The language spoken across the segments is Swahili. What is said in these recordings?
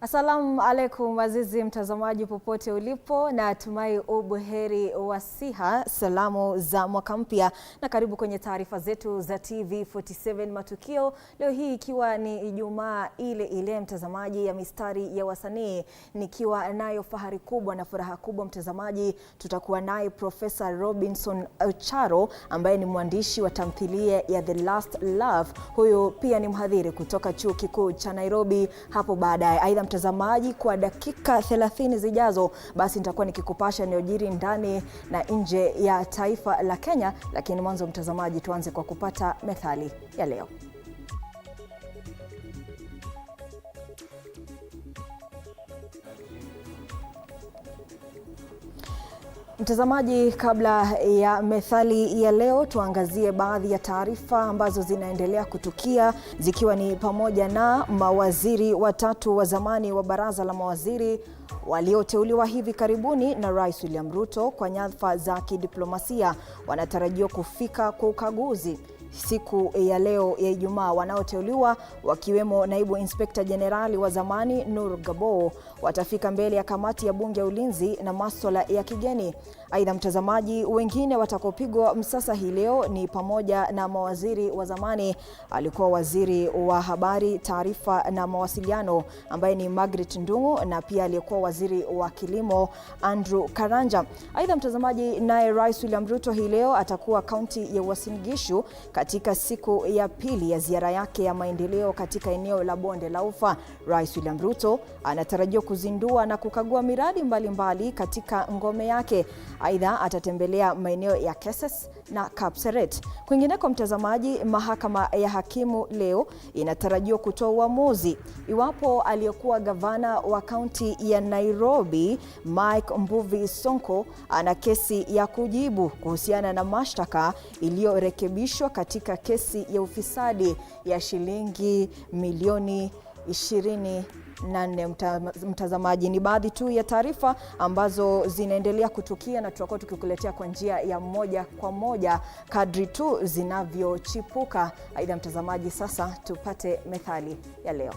Asalamu alaikum azizi mtazamaji popote ulipo, na tumai ubuheri wa siha. Salamu za mwaka mpya na karibu kwenye taarifa zetu za TV47 Matukio. Leo hii ikiwa ni Ijumaa ile mtazamaji ya mistari ya wasanii, nikiwa nayo fahari kubwa na furaha kubwa mtazamaji. Tutakuwa naye Profesa Robinson Ocharo ambaye ni mwandishi wa tamthilia ya The Last Love. Huyo pia ni mhadhiri kutoka Chuo Kikuu cha Nairobi hapo baadaye. Aidha mtazamaji, kwa dakika 30 zijazo basi nitakuwa nikikupasha yanayojiri ndani na nje ya taifa la Kenya, lakini mwanzo mtazamaji tuanze kwa kupata methali ya leo. Mtazamaji, kabla ya methali ya leo tuangazie baadhi ya taarifa ambazo zinaendelea kutukia, zikiwa ni pamoja na mawaziri watatu wa zamani wa baraza la mawaziri walioteuliwa hivi karibuni na Rais William Ruto kwa nyadhifa za kidiplomasia wanatarajiwa kufika kwa ukaguzi siku ya leo ya Ijumaa. Wanaoteuliwa wakiwemo naibu inspekta jenerali wa zamani Nur Gabo watafika mbele ya kamati ya bunge ya ulinzi na masuala ya kigeni. Aidha mtazamaji, wengine watakopigwa msasa hii leo ni pamoja na mawaziri wa zamani, alikuwa waziri wa habari, taarifa na mawasiliano ambaye ni Margaret Ndung'u, na pia aliyekuwa waziri wa kilimo Andrew Karanja. Aidha mtazamaji, naye Rais William Ruto hii leo atakuwa kaunti ya Uasin Gishu katika siku ya pili ya ziara yake ya maendeleo katika eneo la Bonde la Ufa. Rais William Ruto anatarajiwa kuzindua na kukagua miradi mbalimbali katika ngome yake. Aidha atatembelea maeneo ya Kesi na Kapseret. Kwingineko mtazamaji, mahakama ya hakimu leo inatarajiwa kutoa uamuzi iwapo aliyekuwa gavana wa kaunti ya Nairobi Mike Mbuvi Sonko ana kesi ya kujibu kuhusiana na mashtaka iliyorekebishwa katika kesi ya ufisadi ya shilingi milioni 24. Mtazamaji, ni baadhi tu ya taarifa ambazo zinaendelea kutukia na tutakuwa tukikuletea kwa njia ya moja kwa moja kadri tu zinavyochipuka. Aidha mtazamaji, sasa tupate methali ya leo.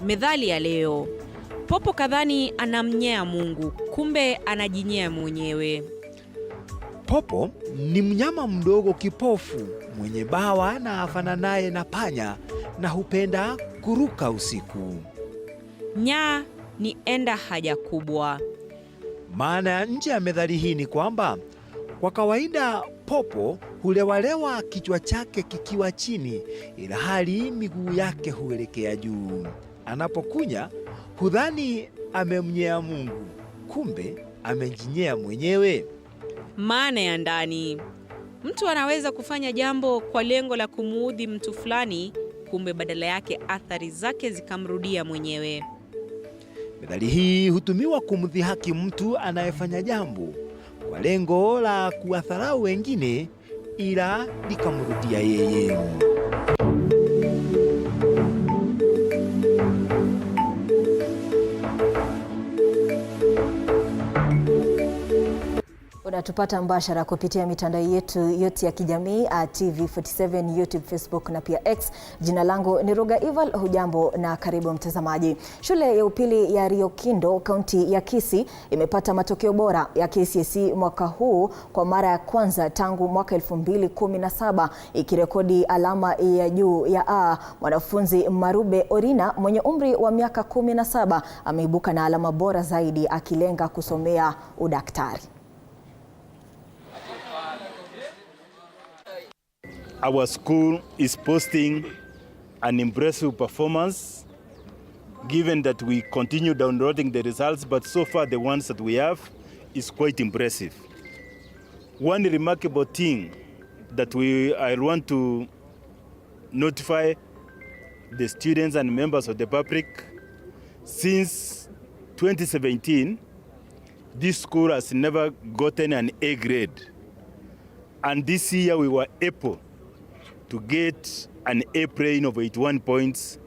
Methali ya leo: popo kadhani anamnyea Mungu, kumbe anajinyea mwenyewe. Popo ni mnyama mdogo kipofu mwenye bawa na afananaye na panya na hupenda kuruka usiku. Nyaa ni enda haja kubwa. Maana ya nje ya methali hii ni kwamba kwa kawaida popo hulewalewa kichwa chake kikiwa chini, ila hali miguu yake huelekea juu. Anapokunya hudhani amemnyea Mungu, kumbe amejinyea mwenyewe. Maana ya ndani: mtu anaweza kufanya jambo kwa lengo la kumuudhi mtu fulani, kumbe badala yake athari zake zikamrudia mwenyewe. Methali hii hutumiwa kumdhihaki mtu anayefanya jambo kwa lengo la kuwadharau wengine, ila likamrudia yeye. Unatupata mbashara kupitia mitandao yetu yote ya kijamii TV47 YouTube, Facebook na pia X. Jina langu ni Ruga Ival. Hujambo na karibu mtazamaji. Shule ya upili ya Riokindo kaunti ya Kesi imepata matokeo bora ya KCSE mwaka huu kwa mara ya kwanza tangu mwaka 2017, ikirekodi alama ya juu ya A. Mwanafunzi Marube Orina mwenye umri wa miaka 17 ameibuka na alama bora zaidi akilenga kusomea udaktari. Our school is posting an impressive performance, given that we continue downloading the results, but so far the ones that we have is quite impressive. One remarkable thing that I want to notify the students and members of the public. Since 2017, this school has never gotten an A grade. And this year we were able to get an A plane of 81 points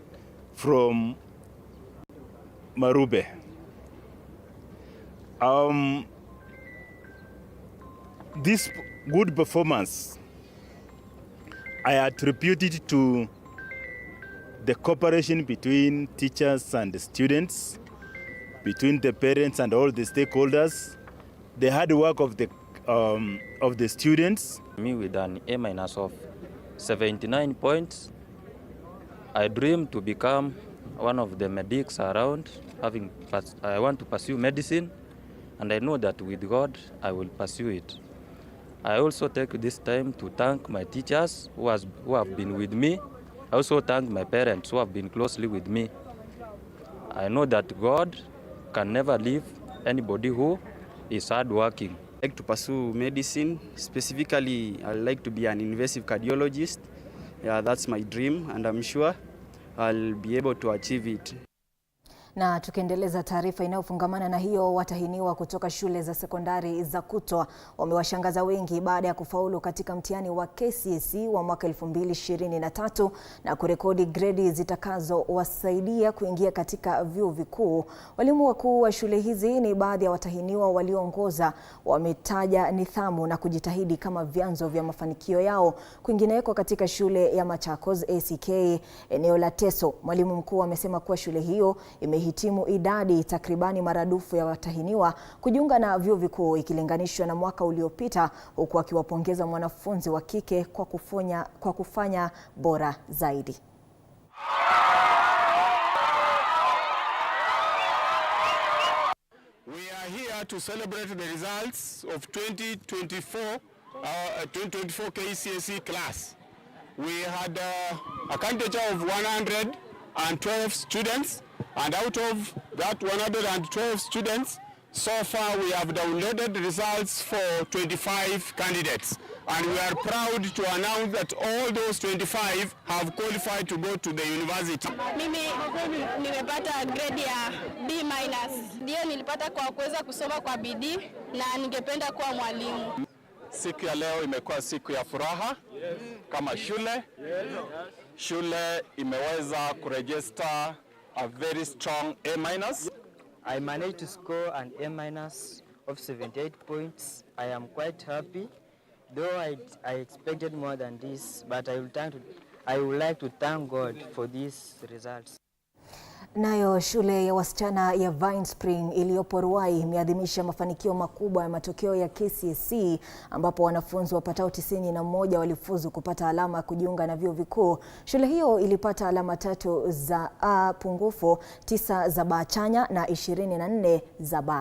from Marube. This good performance, I attribute it to the cooperation between teachers and the students, between the parents and all the stakeholders, the hard work of the students. Me with an A- of 79 points, I dream to become one of the medics around. I want to pursue medicine, and I know that with God, I will pursue it. I also take this time to thank my teachers who have been with me. I also thank my parents who have been closely with me. I know that God can never leave anybody who is hardworking. I like to pursue medicine. Specifically, I like to be an invasive cardiologist. Yeah, that's my dream, and I'm sure I'll be able to achieve it. Na tukiendeleza taarifa inayofungamana na hiyo, watahiniwa kutoka shule za sekondari za kutwa wamewashangaza wengi baada ya kufaulu katika mtihani wa KCSE wa mwaka 2023 na kurekodi gredi zitakazowasaidia kuingia katika vyuo vikuu. Walimu wakuu wa shule hizi ni baadhi ya watahiniwa walioongoza wametaja nidhamu na kujitahidi kama vyanzo vya mafanikio yao. Kwingineko katika shule ya Machakos ACK eneo la Teso, mwalimu mkuu amesema kuwa shule hiyo imehitimu idadi takribani maradufu ya watahiniwa kujiunga na vyuo vikuu ikilinganishwa na mwaka uliopita, huku akiwapongeza mwanafunzi wa kike kwa kufanya bora zaidi. We are here to celebrate the results of 2024 KCSE class. We had a candidate of 112 students, and out of that 112 students, so far we have downloaded the results for 25 candidates. And we are proud to announce that all those 25 have qualified to go to the university. Mimi nimepata grade ya B-. Ndio nilipata kwa kuweza kusoma kwa bidii na ningependa kuwa mwalimu. Siku ya leo imekuwa siku ya furaha kama shule. Shule imeweza kuregister a very strong A-. I managed to score an A- of 78 points. I am quite happy, though I expected more than this, but I would like to thank God for these results. Nayo shule ya wasichana ya Vine Spring iliyopo Ruai imeadhimisha mafanikio makubwa ya matokeo ya KCSE ambapo wanafunzi wapatao 91 walifuzu kupata alama ya kujiunga na vyuo vikuu. Shule hiyo ilipata alama 3 za A pungufu, 9 za B chanya na 24 za B.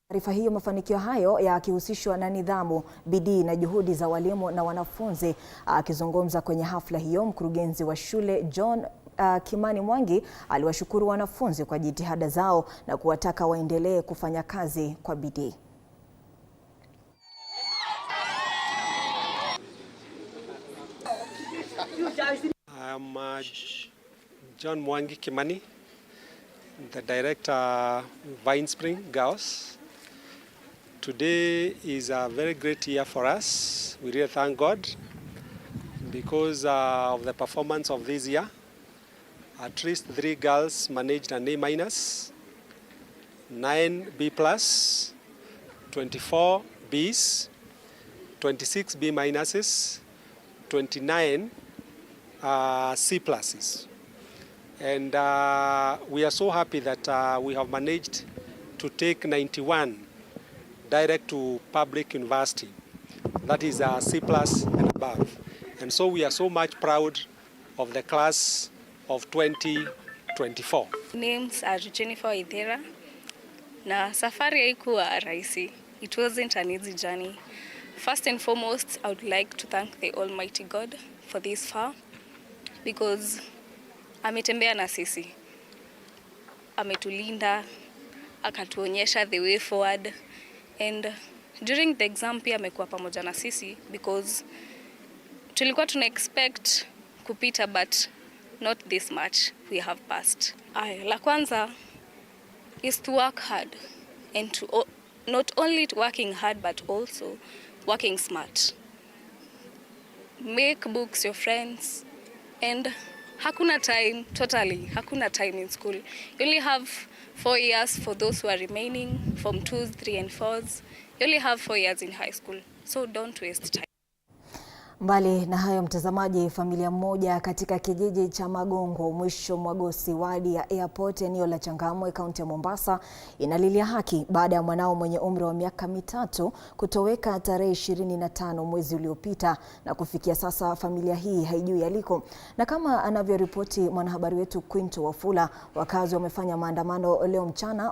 Taarifa hiyo, mafanikio hayo yakihusishwa na nidhamu, bidii na juhudi za walimu na wanafunzi. Akizungumza kwenye hafla hiyo, mkurugenzi wa shule John Kimani Mwangi aliwashukuru wanafunzi kwa jitihada zao na kuwataka waendelee kufanya kazi kwa bidii. I'm John Mwangi Kimani, the director Vine Spring Girls. Today is a very great year for us. We really thank God because of the performance of this year. At least 3 girls managed an A-, 9 B+, 24 Bs, 26 B-, 29 C+. And we are so happy that we have managed to take 91 direct to public university. That is C+ and above. And so we are so much proud of the class of 2024. Names are Jennifer Idera. Na safari haikuwa rahisi. It wasn't an easy journey. First and foremost, I would like to thank the Almighty God for this far, because ametembea na sisi. Ametulinda, akatuonyesha the way forward. And during the exam pia amekuwa pamoja na sisi, because Tulikuwa tuna expect kupita, but not this much we have passed. La kwanza is to work hard, and to not only working hard but also working smart. Make books your friends, and hakuna time, totally hakuna time in school. You only have 4 years for those who are remaining from 2s, 3 and 4s. You only have 4 years in high school, so don't waste time. Mbali na hayo mtazamaji, familia moja katika kijiji cha Magongo mwisho mwa Gosi wadi ya Airport eneo la Changamwe kaunti ya Mombasa inalilia haki baada ya mwanao mwenye umri wa miaka 3 kutoweka tarehe 25 mwezi uliopita, na kufikia sasa familia hii haijui yaliko. Na kama anavyoripoti mwanahabari wetu Quinto Wafula, wakazi wamefanya maandamano leo mchana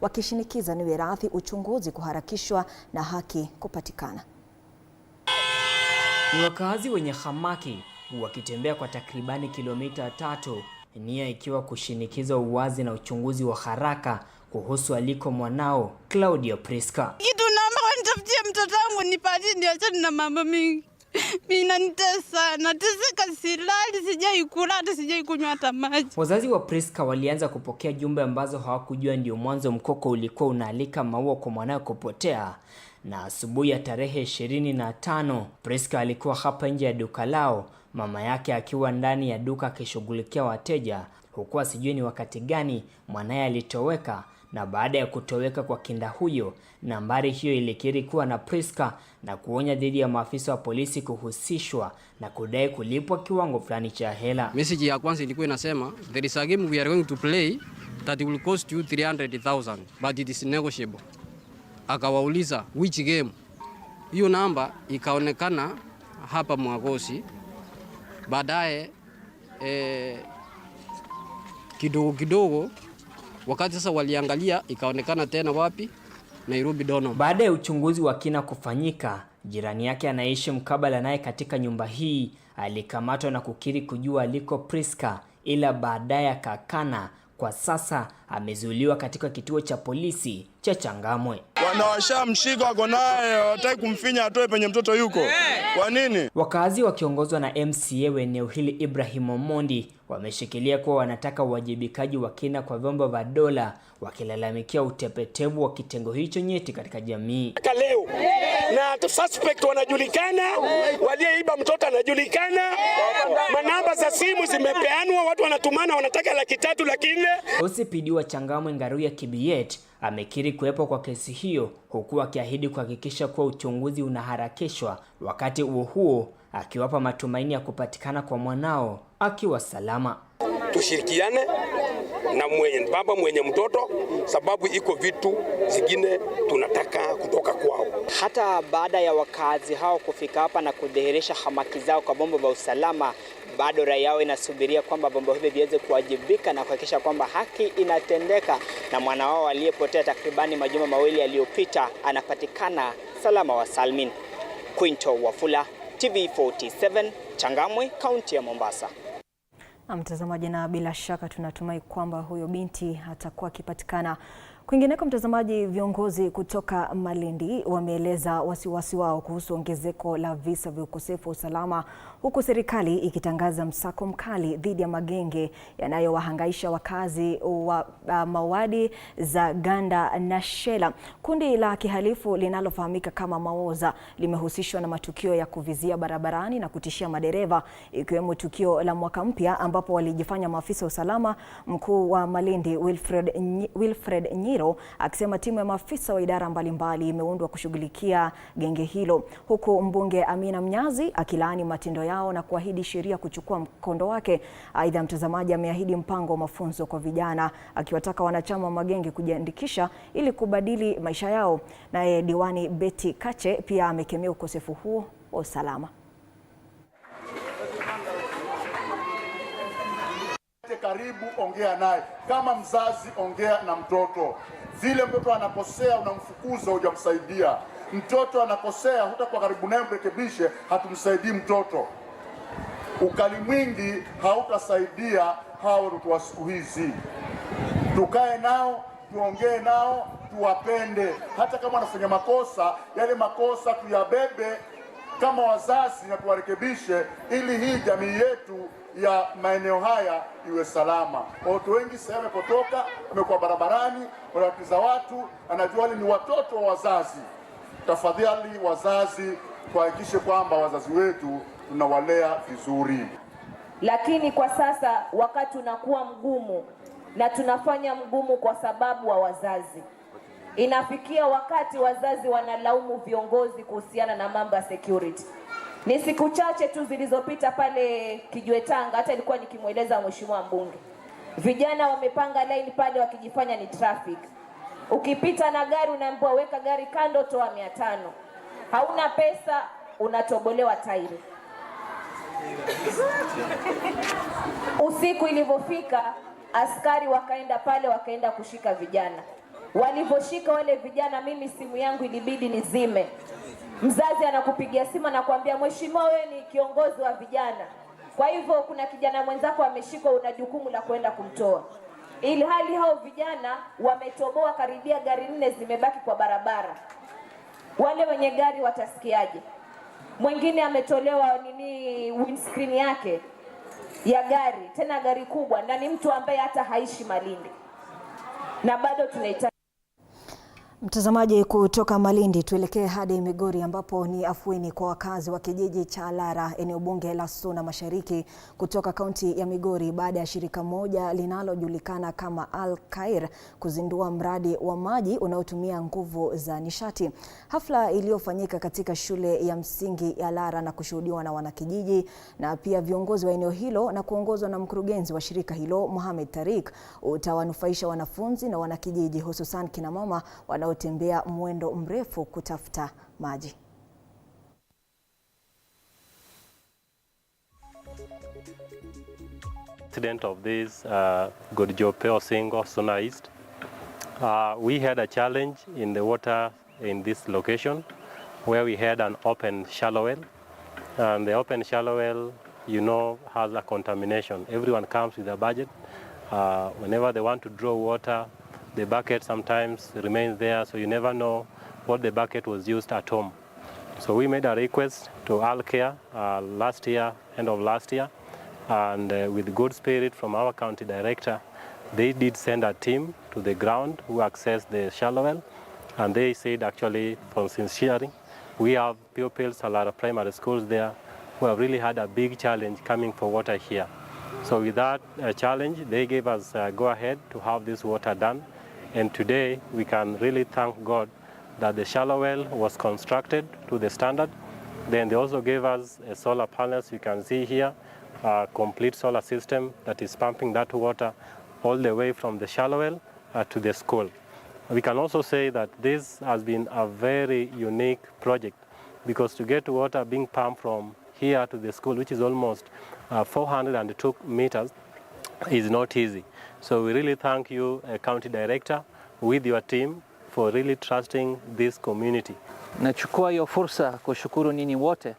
wakishinikiza niwe radhi uchunguzi kuharakishwa na haki kupatikana. Ni wakazi wenye hamaki wakitembea kwa takribani kilomita 3, nia ikiwa kushinikiza uwazi na uchunguzi wa haraka kuhusu aliko mwanao Claudia Priska. Kitu naomba wanitafutie mtoto wangu nipatie, ndio achana na mambo mingi. Mimi nanitesa, nateseka, silali, sijai kula, hata sijai kunywa hata maji. Wazazi wa Priska walianza kupokea jumbe ambazo hawakujua ndio mwanzo mkoko ulikuwa unaalika maua kwa mwanae kupotea. Na asubuhi ya tarehe 25, Priska alikuwa hapa nje ya duka lao, mama yake akiwa ndani ya duka akishughulikia wateja, huku asijui ni wakati gani mwanae alitoweka. Na baada ya kutoweka kwa kinda huyo, nambari hiyo ilikiri kuwa na Priska na kuonya dhidi ya maafisa wa polisi kuhusishwa na kudai kulipwa kiwango fulani cha hela. Message ya kwanza ilikuwa inasema, there is a game we are going to play that will cost you 300,000 but it is negotiable. Akawauliza which game. Hiyo namba ikaonekana hapa Mwagosi. Baadaye kidogo wakati sasa waliangalia ikaonekana tena wapi? Nairobi Dono. Baada ya uchunguzi wa kina kufanyika, jirani yake anaishi mkabala naye katika nyumba hii alikamatwa na kukiri kujua aliko Priska, ila baadaye akakana. Kwa sasa amezuiliwa katika kituo cha polisi cha Changamwe. Wanawashamshika wako naye, wataki kumfinya atoe penye mtoto yuko. Kwa nini? Wakazi wakiongozwa na MCA wa eneo hili Ibrahim Omondi wameshikilia kuwa wanataka uwajibikaji wa kina kwa vyombo vya dola, wakilalamikia utepetevu wa kitengo hicho nyeti katika jamii. Leo na suspect wanajulikana, waliyeiba mtoto anajulikana, manamba za simu zimepeanwa, watu wanatumana wanataka 300,000 lakini OCPD wa Changamwe Ngaruya Kibiet amekiri kuwepo kwa kesi hiyo, huku akiahidi kuhakikisha kuwa uchunguzi unaharakishwa, wakati huo akiwapa matumaini ya kupatikana kwa mwanao akiwa salama. Tushirikiane na baba mwenye mtoto, sababu iko vitu zingine tunataka kutoka kwao. Hata baada ya wakazi hao kufika hapa na kudhihirisha hamaki zao kwa vyombo vya usalama, bado raia yao inasubiria kwamba vyombo hivyo viweze kuwajibika na kuhakikisha kwamba haki inatendeka na mwana wao aliyepotea takribani majuma mawili yaliyopita anapatikana salama wa salmin. Quinto Wafula, TV47, Changamwe, kaunti ya Mombasa. Mtazamaji, na bila shaka tunatumai kwamba huyo binti atakuwa akipatikana. Kwingineko mtazamaji, viongozi kutoka Malindi wameeleza wasiwasi wao kuhusu ongezeko la visa vya ukosefu wa usalama, huku serikali ikitangaza msako mkali dhidi ya magenge yanayowahangaisha wakazi wa mawadi za Ganda na Shela. Kundi la kihalifu linalofahamika kama Maoza limehusishwa na matukio ya kuvizia barabarani na kutishia madereva, ikiwemo tukio la mwaka mpya ambapo walijifanya maafisa usalama. Mkuu wa Malindi Wilfred Nyiro akisema timu ya maafisa wa idara mbalimbali imeundwa kushughulikia genge hilo, huku mbunge Amina Mnyazi akilaani matendo yao na kuahidi sheria kuchukua mkondo wake. Aidha, mtazamaji, ameahidi mpango wa mafunzo kwa vijana, akiwataka wanachama wa magenge kujiandikisha ili kubadili maisha yao. Naye diwani Betty Kache pia amekemea ukosefu huo wa usalama. Karibu, ongea naye kama mzazi, ongea na mtoto. Vile mtoto anakosea unamfukuza, hujamsaidia. Mtoto anakosea, hutakuwa karibu naye mrekebishe, hatumsaidii mtoto. Ukali mwingi hautasaidia hao watu wa siku hizi. Tukae nao, tuongee nao, tuwapende. Hata kama wanafanya makosa, yale makosa tuyabebe, kama wazazi na tuwarekebishe ili hii jamii yetu ya maeneo haya iwe salama. Watu wengi sasa wamepotoka, wamekuwa barabarani, wanatatiza watu, anajua wale ni watoto wa wazazi. Tafadhali wazazi, tuhakikishe kwamba wazazi wetu tunawalea vizuri. Lakini kwa sasa wakati unakuwa mgumu, na tunafanya mgumu kwa sababu wa wazazi. Inafikia wakati wazazi wanalaumu viongozi kuhusiana na mambo ya security. Ni siku chache tu zilizopita pale Kijuetanga, hata ilikuwa nikimweleza mheshimiwa mbunge, vijana wamepanga line pale wakijifanya ni traffic. Ukipita na gari unaambiwa weka gari kando, toa 500. Hauna pesa, unatobolewa tairi. Usiku ilivyofika, askari wakaenda pale, wakaenda kushika vijana. Walivyoshika wale vijana, mimi simu yangu ilibidi nizime. Mzazi anakupigia simu na kuambia, mheshimiwa, wewe ni kiongozi wa vijana, kwa hivyo kuna kijana mwenzako ameshikwa, una jukumu la kwenda kumtoa. Ili hali hao vijana wametoboa karibia gari 4 zimebaki kwa barabara. Wale wenye gari watasikiaje? Mwingine ametolewa windscreen yake ya gari, tena gari kubwa, na ni mtu ambaye hata haishi Malindi. Na bado tunahitaji. Mtazamaji, kutoka Malindi tuelekee hadi Migori ambapo ni afueni kwa wakazi wa kijiji cha Lara, eneo bunge la Suna Mashariki kutoka kaunti ya Migori baada ya shirika moja linalojulikana kama Al-Khair kuzindua mradi wa maji unaotumia nguvu za nishati. Hafla iliyofanyika katika shule ya msingi ya Lara na kushuhudiwa na wanakijiji na pia viongozi wa eneo hilo na kuongozwa na mkurugenzi wa shirika hilo Mohamed Tariq utawanufaisha wanafunzi na wanakijiji, hususan kina mama wanaotembea mwendo mrefu kutafuta maji. Incident of this Godjopeo single Suna East. We had a challenge in the water in this location where we had an open shallow well, and the open shallow well, you know, has a contamination. Everyone comes with a budget. Whenever they want to draw water, the bucket sometimes remains there, so you never know what the bucket was used at home. So we made a request to Al-Khair last year, end of last year, and with good spirit from our county director, they did send a team to the ground who accessed the shallow well, and they said actually, from sincerity, we have pupils at a lot of primary schools there who have really had a big challenge coming for water here. So with that challenge, they gave us go ahead to have this water done. And today we can really thank God that the shallow well was constructed to the standard. Then they also gave us a solar panels. You can see here a complete solar system that is pumping that water all the way from the shallow well to the school. We can also say that this has been a very unique project, because to get water being pumped from here to the school, which is almost 402 meters, is not easy. So we really thank you, County Director, with your team for really trusting this community. Nachukua hiyo fursa kushukuru ninyi wote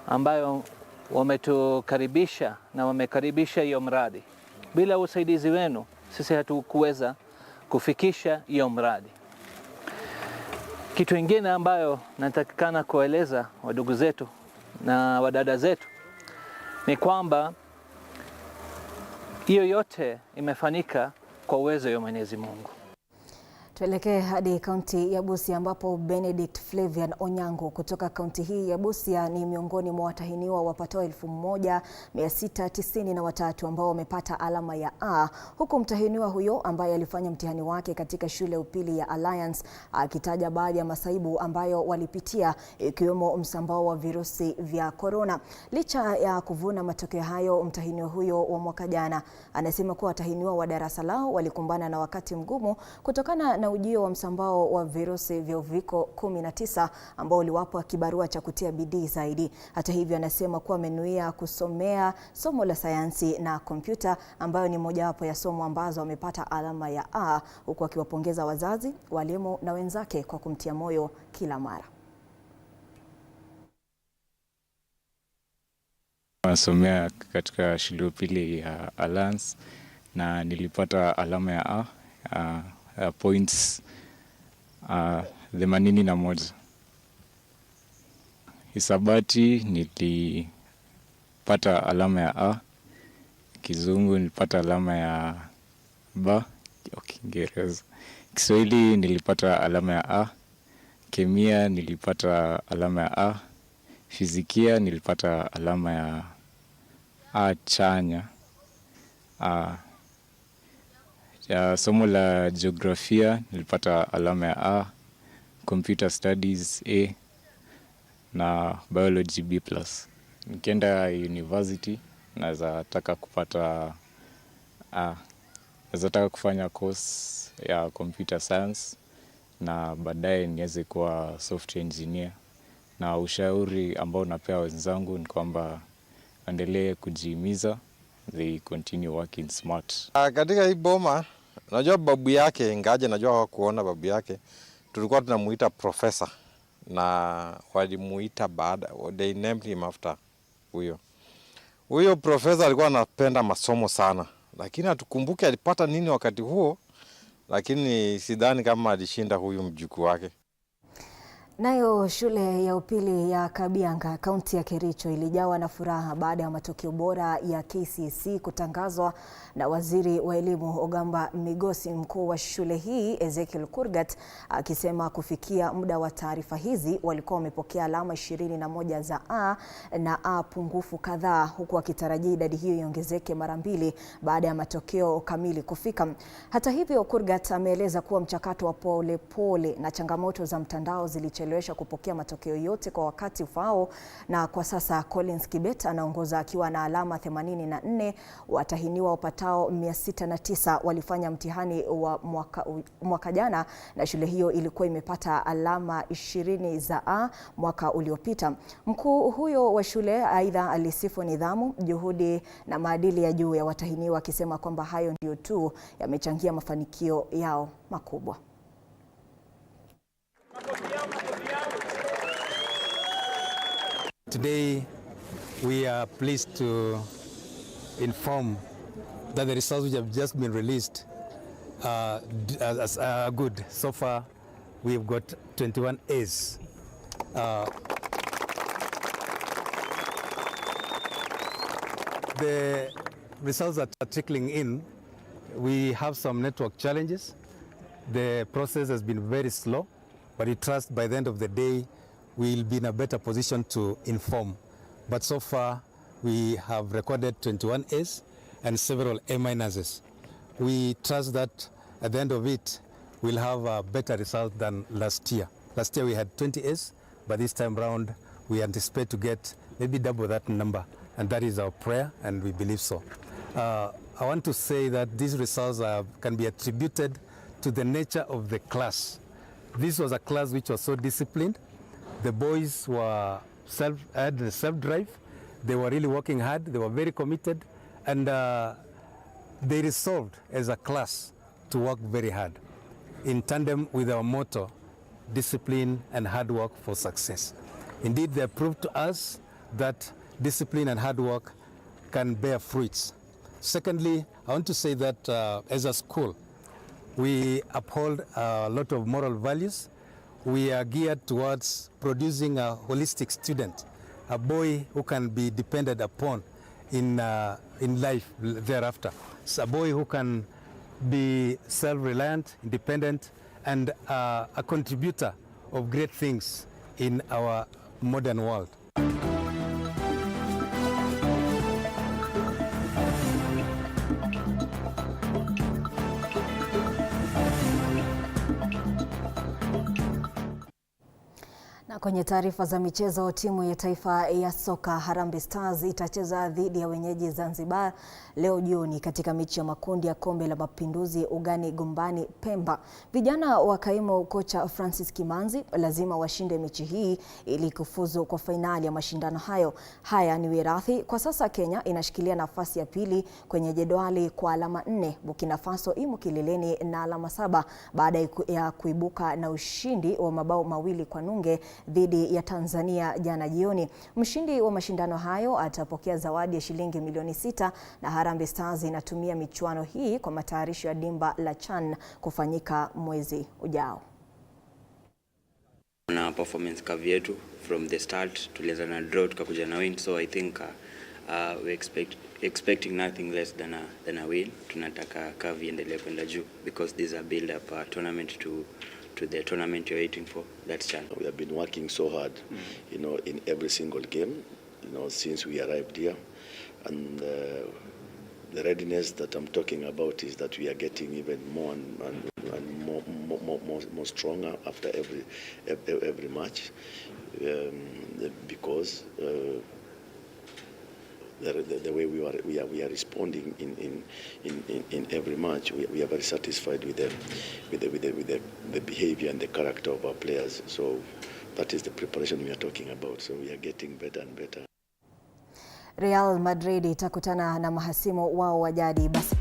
ambayo wametukaribisha na wamekaribisha hiyo mradi. Bila usaidizi wenu sisi hatukuweza kufikisha hiyo mradi. Kitu kingine ambayo natakikana kueleza wadogo zetu na wadada zetu ni kwamba hiyo yote imefanyika kwa uwezo wa Mwenyezi Mungu. Tuelekee hadi kaunti ya Busia ambapo Benedict Flavian Onyango kutoka kaunti hii ya Busia ni miongoni mwa watahiniwa wapatao 1693 ambao wamepata alama ya A, huku mtahiniwa huyo ambaye alifanya mtihani wake katika shule upili ya Alliance akitaja baadhi ya masaibu ambayo walipitia, ikiwemo msambao wa virusi vya corona. Licha ya kuvuna matokeo hayo, mtahiniwa huyo wa mwaka jana anasema kuwa watahiniwa wa darasa lao walikumbana na wakati mgumu kutokana na ujio wa msambao wa virusi vya uviko 19 ambao uliwapa kibarua cha kutia bidii zaidi. Hata hivyo, anasema kuwa amenuia kusomea somo la sayansi na kompyuta ambayo ni mojawapo ya somo ambazo wamepata alama ya A, huku akiwapongeza wazazi, walimu na wenzake kwa kumtia moyo kila mara. Nasomea katika shule upili ya Alliance na nilipata alama ya A. Points 81. Hisabati nilipata alama ya A. Kizungu nilipata alama ya B. Kiingereza. Kiswahili nilipata alama ya A. Kemia nilipata alama ya A. Fizikia nilipata alama ya A chanya. Somo la jiografia nilipata alama ya A. Computer studies A. Na biology B+. Nikienda university naweza taka kufanya course ya computer science na baadaye niweze kuwa software engineer. Na ushauri ambao napea wenzangu ni kwamba endelee kujihimiza, they continue working smart. Katika hii boma, najua babu yake, ingaje najua hawakuona babu yake, tulikuwa tunamuita professor na walimuita baada, they named him after huyo. Huyo professor alikuwa anapenda masomo sana, lakini hatukumbuki alipata nini wakati huo, lakini sidhani kama alishinda huyu mjukuu wake. Nayo shule ya upili ya Kabianga, kaunti ya Kericho ilijawa na furaha baada ya matokeo bora ya KCSE kutangazwa na waziri wa elimu Ogamba Migosi. Mkuu wa shule hii Ezekiel Kurgat akisema kufikia muda wa taarifa hizi walikuwa wamepokea alama 21 za A na A pungufu kadhaa, huku akitarajia idadi hiyo iongezeke mara 2 baada ya matokeo kamili kufika. Hata hivyo, Kurgat ameeleza kuwa mchakato wa pole na changamoto za mtandao zilichelewesha kupokea matokeo yote kwa wakati ufaao, na kwa sasa Collins Kibet anaongoza akiwa na alama 84. Watahiniwa wapatao 609 walifanya mtihani wa mwaka jana, na shule hiyo ilikuwa imepata alama 20 za A mwaka uliopita. Mkuu huyo wa shule aidha alisifu nidhamu, juhudi na maadili ya juu ya watahiniwa, akisema kwamba hayo ndio tu yamechangia mafanikio yao makubwa. Today, we are pleased to inform that the results which have just been released are good. So far, we've got 21 A's. The results that are trickling in, we have some network challenges. The process has been very slow, but we trust by the end of the day, we'll be in a better position to inform. But so far, we have recorded 21 A's and several A-minuses. We trust that at the end of it, we'll have a better result than last year. Last year we had 20 A's, but this time round, we anticipate to get maybe double that number. And that is our prayer, and we believe so. I want to say that these results can be attributed to the nature of the class. This was a class which was so disciplined. The boys were had self-drive. They were really working hard. They were very committed, and they resolved as a class to work very hard in tandem with our motto, discipline and hard work for success. Indeed, they proved to us that discipline and hard work can bear fruits. Secondly, I want to say that as a school, we uphold a lot of moral values. We are geared towards producing a holistic student, a boy who can be depended upon in life thereafter. So a boy who can be self-reliant, independent, and a contributor of great things in our modern world. Na kwenye taarifa za michezo, timu ya taifa ya soka Harambee Stars itacheza dhidi ya wenyeji Zanzibar leo jioni katika mechi ya makundi ya Kombe la Mapinduzi ugani Gombani Pemba. Vijana wa kaimu kocha Francis Kimanzi lazima washinde mechi hii ili kufuzu kwa fainali ya mashindano hayo. Haya ni wirathi. Kwa sasa Kenya inashikilia nafasi ya pili kwenye jedwali kwa alama 4. Burkina Faso imo kileleni na alama 7 baada ya kuibuka na ushindi wa mabao 2 kwa nunge dhidi ya Tanzania jana jioni. Mshindi wa mashindano hayo atapokea zawadi ya shilingi milioni 6, na Harambee Stars inatumia michuano hii kwa matayarisho ya dimba la CHAN kufanyika mwezi ujao. Na performance curve yetu from the start tulianza na draw tukakuja na win, so I think we expecting nothing less than a win. Tunataka curve iendelee kwenda juu because this is a build up tournament to the tournament you're waiting for. That's challenge. We have been working so hard, you know, in every single game, you know, since we arrived here, and the readiness that I'm talking about is that we are getting even more and more stronger after every match, because the way we are responding in every match, we are very satisfied with the behavior and the character of our players. So that is the preparation we are talking about. So we are getting better and better. Real Madrid itakutana na mahasimu wao wa jadi basi.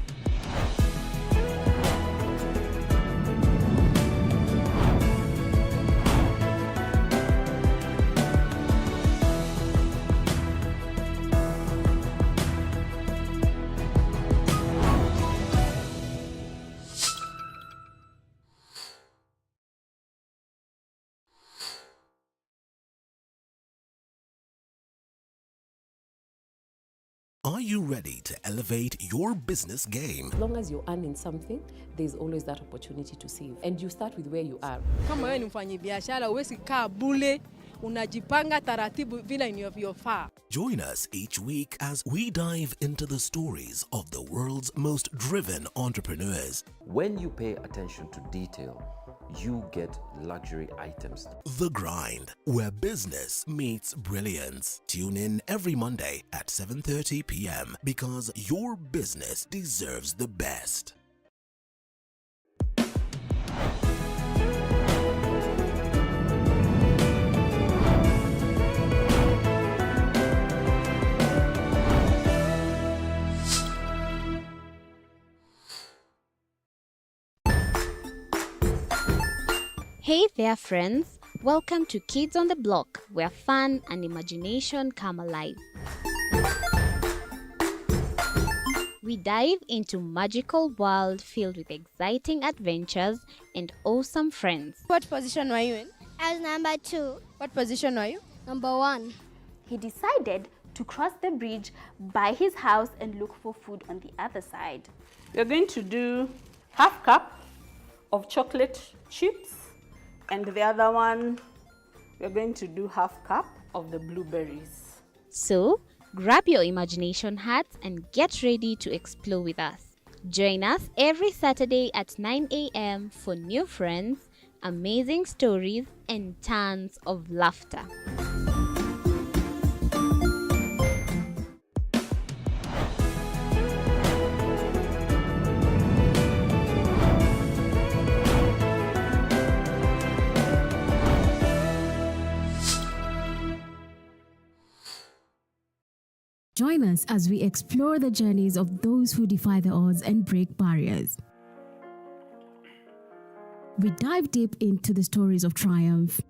Are you ready to elevate your business game? As long as you're earning something, there's always that opportunity to save. And you start with where you are. Kama wewe ni mfanyabiashara, huwezi kaa bure, unajipanga taratibu vile inavyofaa. Join us each week as we dive into the stories of the world's most driven entrepreneurs. When you pay attention to detail, you get luxury items. The Grind, where business meets brilliance. Tune in every Monday at 7:30 p.m. because your business deserves the best. Hey there friends, welcome to Kids on the Block, where fun and imagination come alive. We dive into magical world filled with exciting adventures and awesome friends. What position were you in? I was number 2. What position were you? Number 1. He decided to cross the bridge by his house and look for food on the other side. We're going to do half cup of chocolate chips, and the other one, we're going to do half cup of the blueberries. So, grab your imagination hats and get ready to explore with us. Join us every Saturday at 9 a.m. for new friends, amazing stories, and tons of laughter. Join us as we explore the journeys of those who defy the odds and break barriers. We dive deep into the stories of triumph.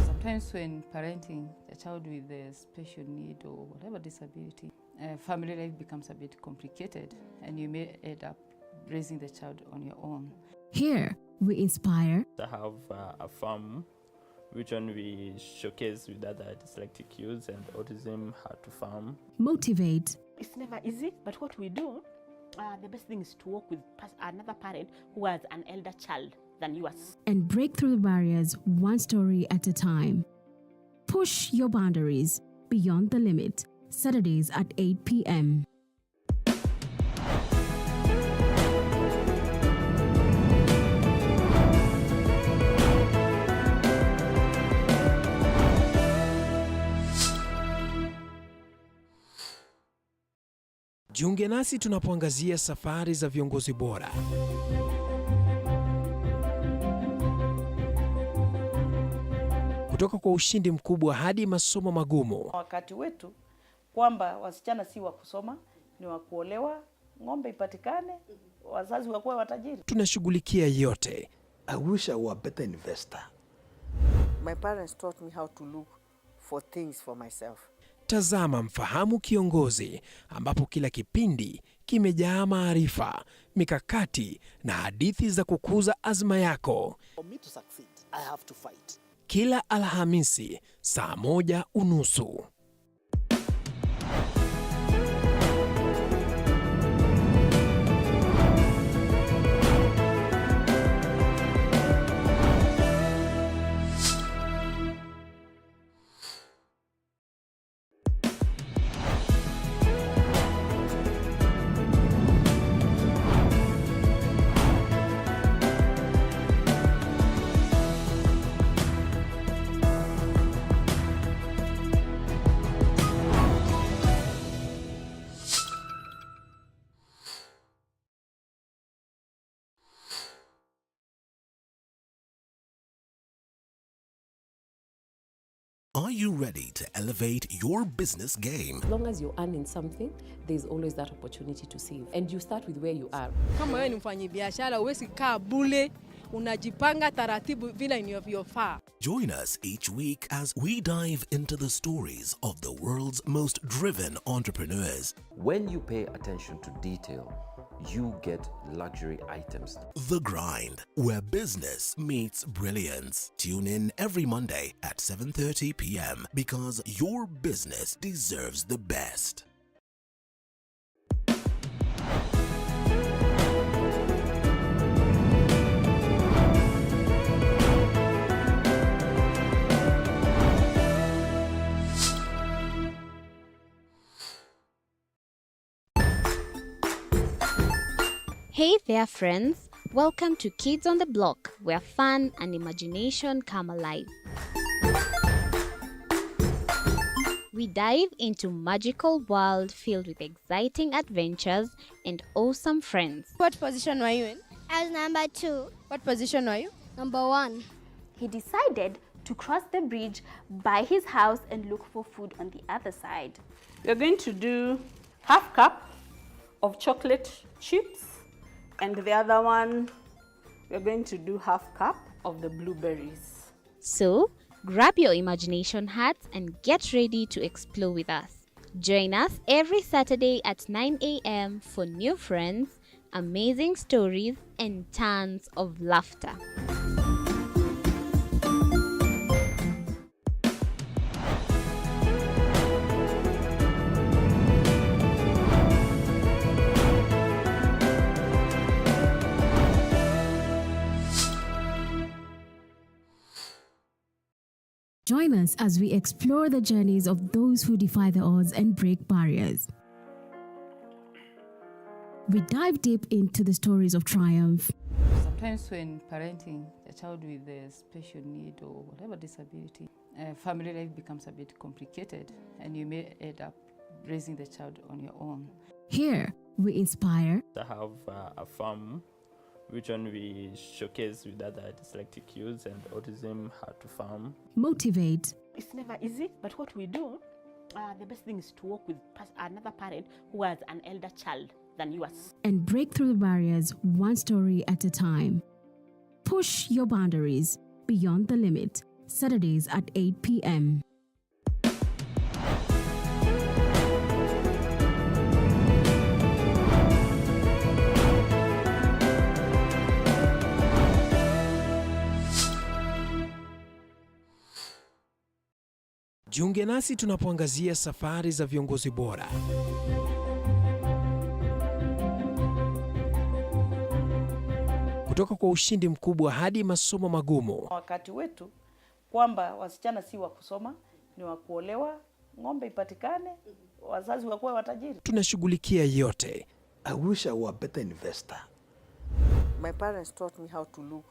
Sometimes when parenting a child with a special need or whatever disability, family life becomes a bit complicated and you may end up raising the child on your own. Here, we inspire. I have a farm which one we showcase with other dyslexic youths and autism, how to farm. Motivate. It's never easy, but what we do, the best thing is to work with another parent who has an elder child than yours. And break through the barriers one story at a time. Push your boundaries beyond the limit. Saturdays at 8 p.m. Jiunge nasi tunapoangazia safari za viongozi bora. Kutoka kwa ushindi mkubwa hadi masomo magumu. Wakati wetu kwamba wasichana si wa kusoma, ni wa kuolewa, ng'ombe ipatikane, wazazi wakuwe watajiri. Tunashughulikia yote. I wish I were a better investor. My parents taught me how to look for things for myself. Tazama Mfahamu Kiongozi, ambapo kila kipindi kimejaa maarifa, mikakati na hadithi za kukuza azma yako. For me to succeed, I have to fight. kila Alhamisi saa 1:30. Are you ready to elevate your business game? As long as you're earning something, there's always that opportunity to save. And you start with where you are. Kama wewe ni mfanyabiashara, huwezi kaa bure, unajipanga taratibu vile inavyofaa. Join us each week as we dive into the stories of the world's most driven entrepreneurs. When you pay attention to detail, you get luxury items. The Grind, where business meets brilliance. Tune in every Monday at 7:30 p.m. because your business deserves the best. Hey there friends, welcome to Kids on the Block, where fun and imagination come alive. We dive into magical world filled with exciting adventures and awesome friends. What position were you in? I was number 2. What position were you? Number 1. He decided to cross the bridge by his house and look for food on the other side. We're going to do half cup of chocolate chips, and the other one, we're going to do half cup of the blueberries. So, grab your imagination hats and get ready to explore with us. Join us every Saturday at 9 a.m. for new friends, amazing stories, and tons of laughter. Join us as we explore the journeys of those who defy the odds and break barriers. We dive deep into the stories of triumph. Sometimes when parenting a child with a special need or whatever disability, family life becomes a bit complicated and you may end up raising the child on your own. Here, we inspire. I have a farm which one we showcase with other dyslexic youths and autism how to farm. Motivate. It's never easy, but what we do, the best thing is to work with another parent who has an elder child than yours. And break through the barriers one story at a time. Push your boundaries beyond the limit. Saturdays at 8 p.m. Jiunge nasi tunapoangazia safari za viongozi bora. Kutoka kwa ushindi mkubwa hadi masomo magumu. Wakati wetu kwamba wasichana si wa kusoma, ni wa kuolewa, ng'ombe ipatikane, wazazi wakuwe watajiri. Tunashughulikia yote. I wish I were a better investor. My parents taught me how to look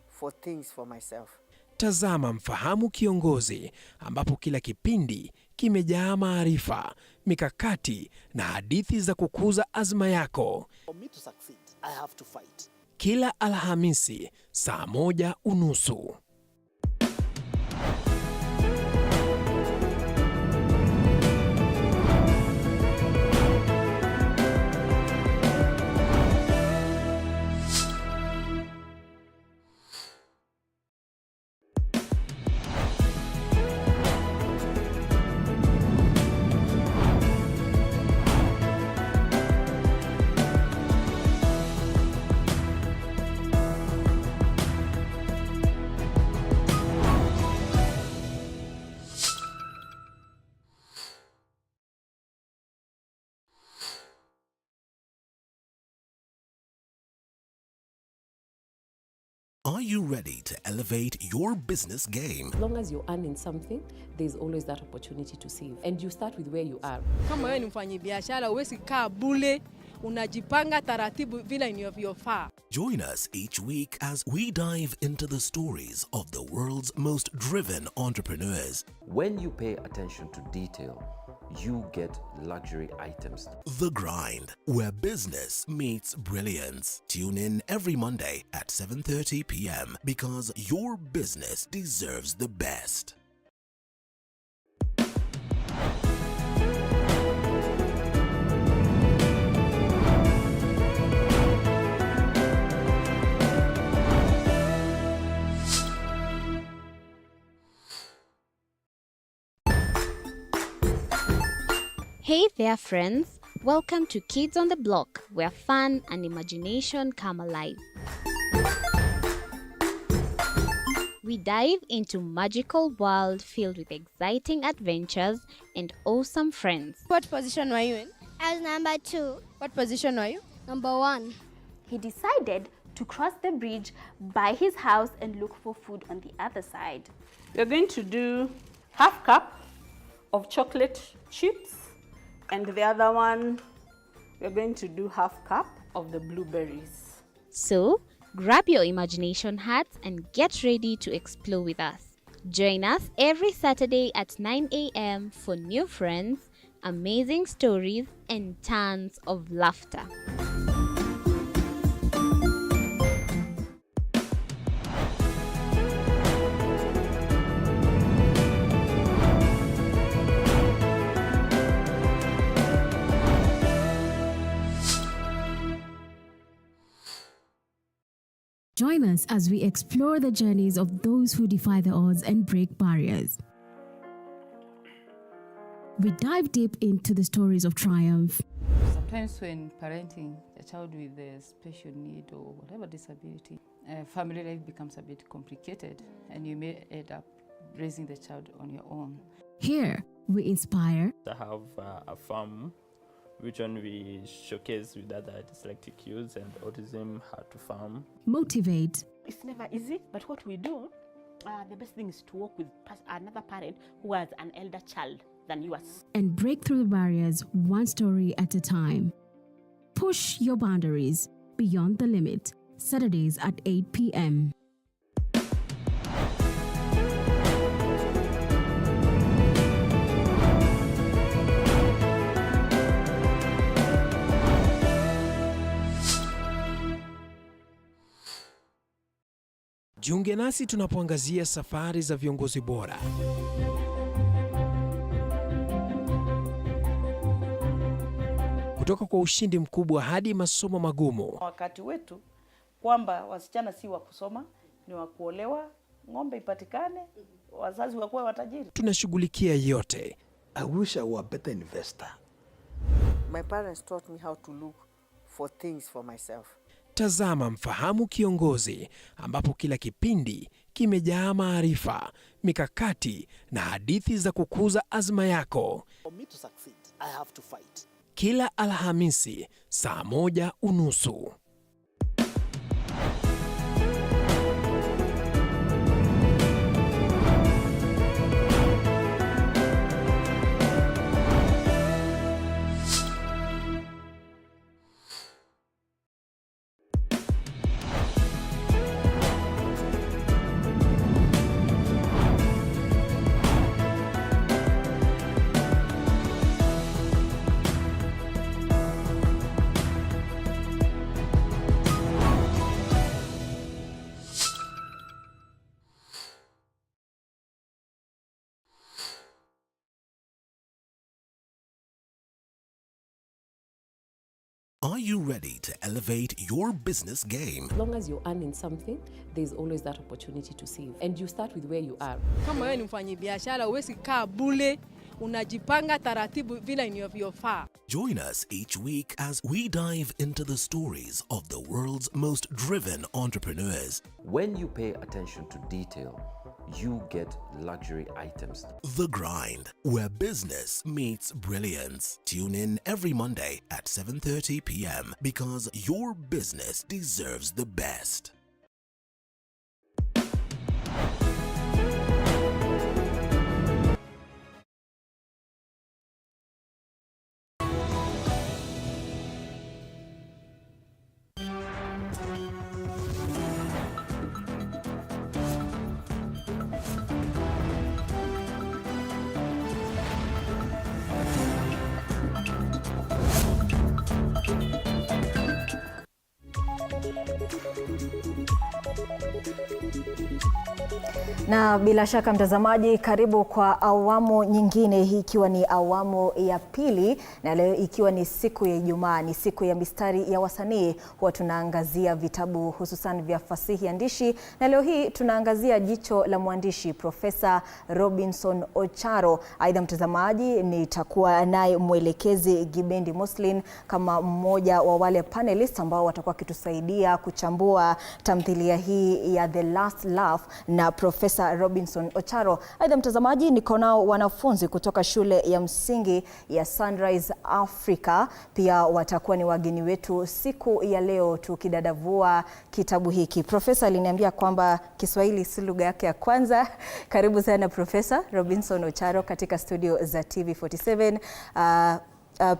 for things for myself. Tazama Mfahamu Kiongozi, ambapo kila kipindi kimejaa maarifa, mikakati na hadithi za kukuza azma yako. For me to succeed, I have to fight. Kila Alhamisi saa 1:30. Are you ready to elevate your business game? As long as you're earning something, there's always that opportunity to save. And you start with where you are. Kama wewe ni mfanyabiashara, huwezi kaa bure, unajipanga taratibu vile inavyofaa. Join us each week as we dive into the stories of the world's most driven entrepreneurs. When you pay attention to detail, you get luxury items. The Grind, where business meets brilliance. Tune in every Monday at 7:30 p.m. because your business deserves the best. Hey there, friends. Welcome to Kids on the Block, where fun and imagination come alive. We dive into magical world filled with exciting adventures and awesome friends. What position were you in? I was number 2. What position were you? Number 1. He decided to cross the bridge by his house and look for food on the other side. We're going to do half cup of chocolate chips, and the other one, we're going to do half cup of the blueberries. So, grab your imagination hats and get ready to explore with us. Join us every Saturday at 9 a.m. for new friends, amazing stories, and tons of laughter. Join us as we explore the journeys of those who defy the odds and break barriers. We dive deep into the stories of triumph. Sometimes when parenting a child with a special need or whatever disability, family life becomes a bit complicated and you may end up raising the child on your own. Here, we inspire. I have a farm which one we showcase with other dyslexic youths and autism how to farm. Motivate. It's never easy, but what we do, the best thing is to work with another parent who has an elder child than yours. And break through the barriers one story at a time. Push your boundaries beyond the limit. Saturdays at 8 p.m. Jiunge nasi tunapoangazia safari za viongozi bora. Kutoka kwa ushindi mkubwa hadi masomo magumu. Wakati wetu kwamba wasichana si wa kusoma, ni wa kuolewa, ng'ombe ipatikane, wazazi wakuwe watajiri. Tunashughulikia yote. I wish I were a better investor. My parents taught me how to look for things for myself. Tazama Mfahamu Kiongozi, ambapo kila kipindi kimejaa maarifa, mikakati na hadithi za kukuza azma yako. For me to succeed, I have to fight. Kila Alhamisi saa 1:30. Are you ready to elevate your business game? As long as you're earning something, there's always that opportunity to save. And you start with where you are. Kama wewe ni mfanyabiashara, huwezi kaa bure, unajipanga taratibu vile inavyofaa. Join us each week as we dive into the stories of the world's most driven entrepreneurs. When you pay attention to detail, you get luxury items. The Grind, where business meets brilliance. Tune in every Monday at 7:30 p.m. because your business deserves the best. Na bila shaka mtazamaji, karibu kwa awamu nyingine, hii ikiwa ni awamu ya pili, na leo ikiwa ni siku ya Ijumaa, ni siku ya mistari ya wasanii. Huwa tunaangazia vitabu hususan vya fasihi andishi, na leo hii tunaangazia jicho la mwandishi Profesa Robinson Ocharo. Aidha mtazamaji, nitakuwa naye mwelekezi Gibendi Moslin kama mmoja wa wale panelists ambao watakuwa kitusaidia kuchambua tamthilia hii ya The Last Laugh na Profesa Robinson Ocharo. Aidha mtazamaji, niko nao wanafunzi kutoka shule ya msingi ya Sunrise Africa, pia watakuwa ni wageni wetu siku ya leo tukidadavua kitabu hiki. Profesa aliniambia kwamba Kiswahili si lugha yake ya kwanza. Karibu sana Profesa Robinson Ocharo katika studio za TV47.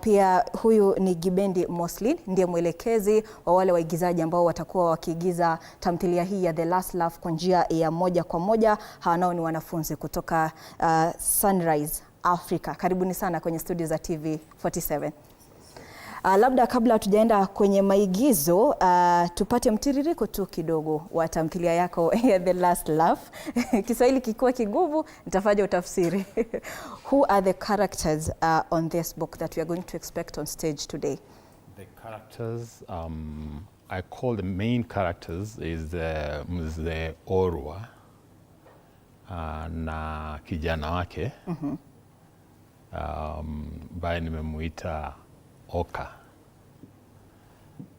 Pia huyu ni Gibendi Moslin, ndiye mwelekezi wa wale waigizaji ambao watakuwa wakiigiza tamthilia hii ya The Last Laugh kwa njia ya moja kwa moja. Hawa nao ni wanafunzi kutoka Sunrise Africa. Karibuni sana kwenye studio za TV47. Labda kabla hatujaenda kwenye maigizo, tupate mtiririko tu kidogo wa tamthilia yako ya The Last Laugh. Kiswahili kikiwa kigumu, nitafanya utafsiri. Who are the characters on this book that we are going to expect on stage today? The characters, I call the main characters is the Orwa na kijana wake ambaye nimemuita Oka.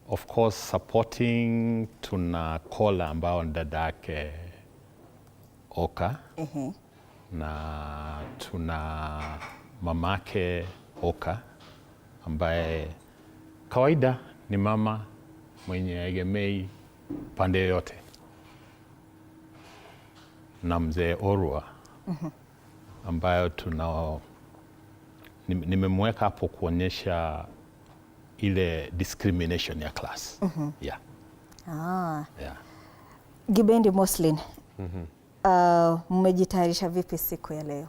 Of course supporting tuna Kola ambao dadake Oka. Na tuna mamake Oka ambaye kawaida ni mama mwenye egemei pande yote. Na mzee Orwa ambayo nimemweka hapo kuonyesha ile discrimination ya class. Yeah. Yeah. Gibendi Moslin, mmejitayarisha vipi siku ya leo?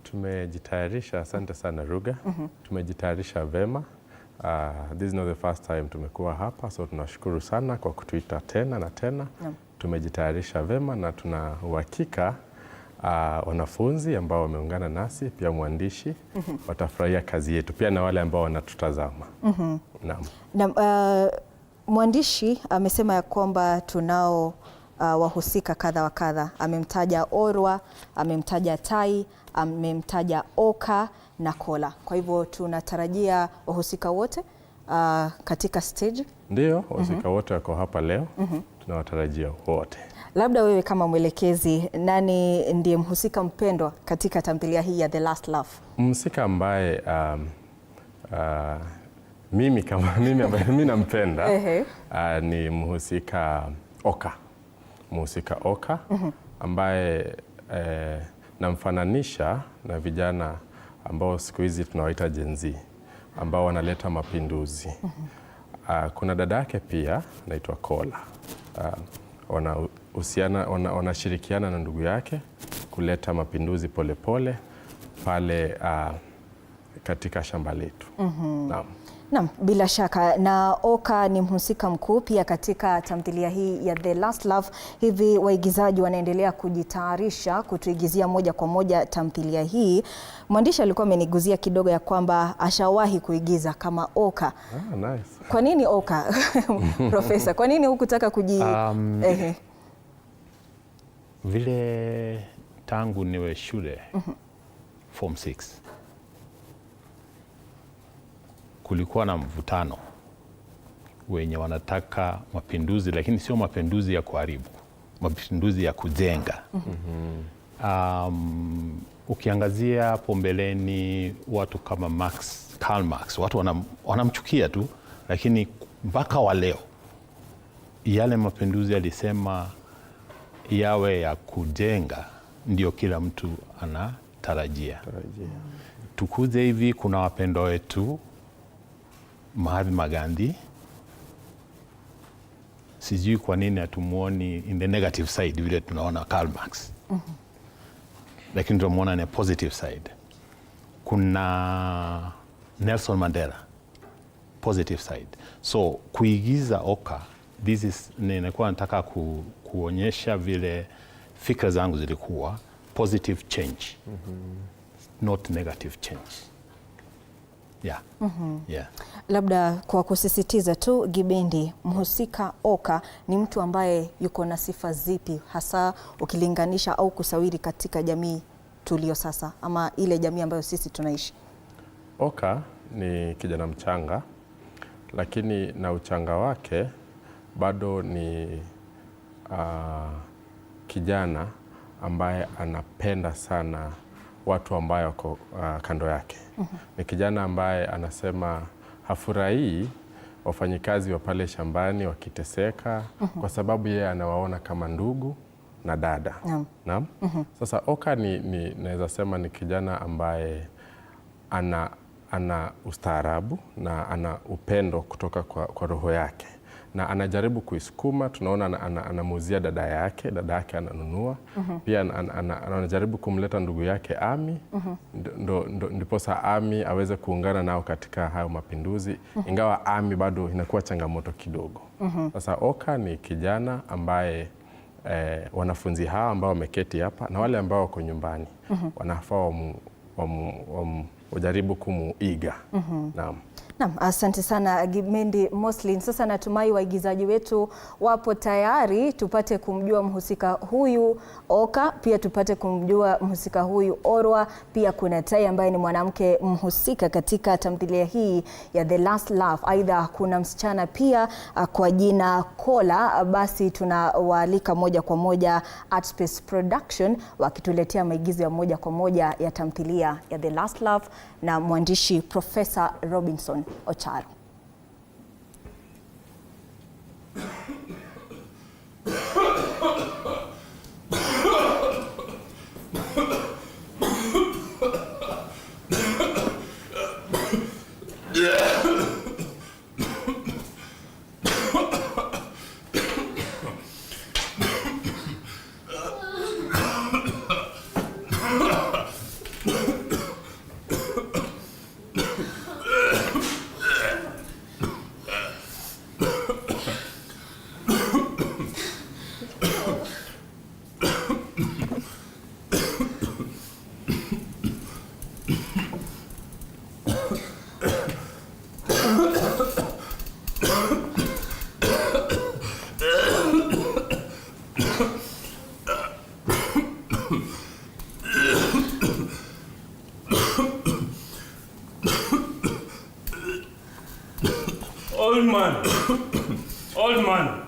Tumejitayarisha, asante sana Ruga. Tumejitayarisha vema. This is not the first time tumekuwa hapa, so tunashukuru sana kwa kutuita tena na tena. Tumejitayarisha vema na tuna uhakika wanafunzi ambao wameungana nasi, pia mwandishi watafurahia kazi yetu, pia na wale ambao wanatutazama. Na mwandishi amesema ya kwamba tunao wahusika kadha wa kadha. Amemtaja Orwa, amemtaja Tai, amemtaja Oka na Kola. Kwa hivyo tunatarajia wahusika wote katika stage. Ndio, wahusika wote wako hapa leo. Tunawatarajia wote. Labda wewe kama mwelekezi, nani ndiye mhusika mpendwa katika tamthilia hii ya The Last Laugh? Mhusika ambaye mimi nampenda ni mhusika Oka. Mhusika Oka ambaye namfananisha na vijana ambao siku hizi tunawaita Gen Z, ambao wanaleta mapinduzi. Kuna dada yake pia anaitwa Kola. Wanashirikiana na ndugu yake kuleta mapinduzi polepole pale katika shamba letu. Naam, bila shaka. Na Oka ni mhusika mkuu pia katika tamthilia hii ya The Last Laugh. Hivi waigizaji wanaendelea kujitayarisha kutuigizia moja kwa moja tamthilia hii. Mwandishi alikuwa ameniguzia kidogo ya kwamba ashawahi kuigiza kama Oka. Nice. Kwa nini Oka? Profesa, kwa nini hukutaka Vile tangu niwe shule form 6 kulikuwa na mvutano wenye wanataka mapinduzi, lakini sio mapinduzi ya kuharibu, mapinduzi ya kujenga. Ukiangazia hapo mbeleni watu kama Karl Marx, watu wanamchukia tu, lakini mpaka wa leo yale mapinduzi alisema yawe ya kujenga ndio kila mtu anatarajia. Tukuze hivi, kuna wapendwa wetu Mahatma Gandhi, sijui kwa nini hatumuoni in the negative side vile tunaona Karl Marx. Lakini tunamuona in a positive side. Kuna Nelson Mandela, positive side. So kuigiza Oka, this is ninakuwa nataka kuonyesha vile fikra zangu zilikuwa positive change, not negative change. Yeah. Yeah. Labda kwa kusisitiza tu, Gibendi, mhusika Oka ni mtu ambaye yuko na sifa zipi hasa ukilinganisha au kusawiri katika jamii tulio sasa ama ile jamii ambayo sisi tunaishi? Oka ni kijana mchanga, lakini na uchanga wake bado ni kijana ambaye anapenda sana watu ambayo wako kando yake. Ni kijana ambaye anasema hafurahii wafanyikazi wa pale shambani wakiteseka kwa sababu yeye anawaona kama ndugu na dada. Naam. Sasa Oka ni naweza sema ni kijana ambaye ana ustaarabu na ana upendo kutoka kwa roho yake, na anajaribu kuisukuma. Tunaona anamuuzia dada yake ananunua. Pia anajaribu kumleta ndugu yake Ami, ndiposa Ami aweze kuungana nao katika hayo mapinduzi, ingawa Ami bado inakuwa changamoto kidogo. Sasa Oka ni kijana ambaye wanafunzi hawa ambao wameketi hapa na wale ambao wako nyumbani wanafaa wajaribu kumuiga. Naam. Naam, asante sana Gibendi Moslin. Sasa natumai waigizaji wetu wapo tayari tupate kumjua mhusika huyu Oka, pia tupate kumjua mhusika huyu Orwa. Pia kuna Tai ambaye ni mwanamke mhusika katika tamthilia hii ya The Last Laugh. Aidha kuna msichana pia kwa jina Kola. Basi tunawaalika moja kwa moja Art Space Production wakituletea maigizo ya moja kwa moja ya tamthilia ya The Last Laugh na mwandishi Professor Robinson Ocharo. Old man,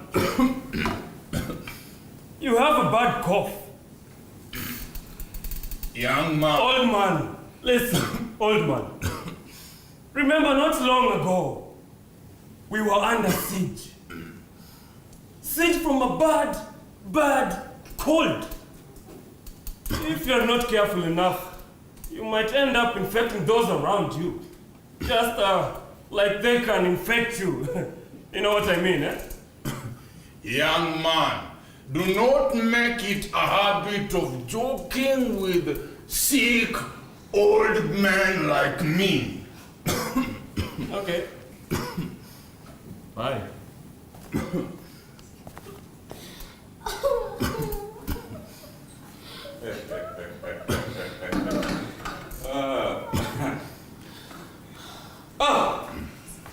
you have a bad cough. Young man. Old man, listen, old man. Remember not long ago, we were under siege. Siege from a bad cold. If you're not careful enough, you might end up infecting those around you. Just like they can infect you. You know what I mean, eh? Young man, do not make it a habit of joking with sick old men like me. Okay. Bye.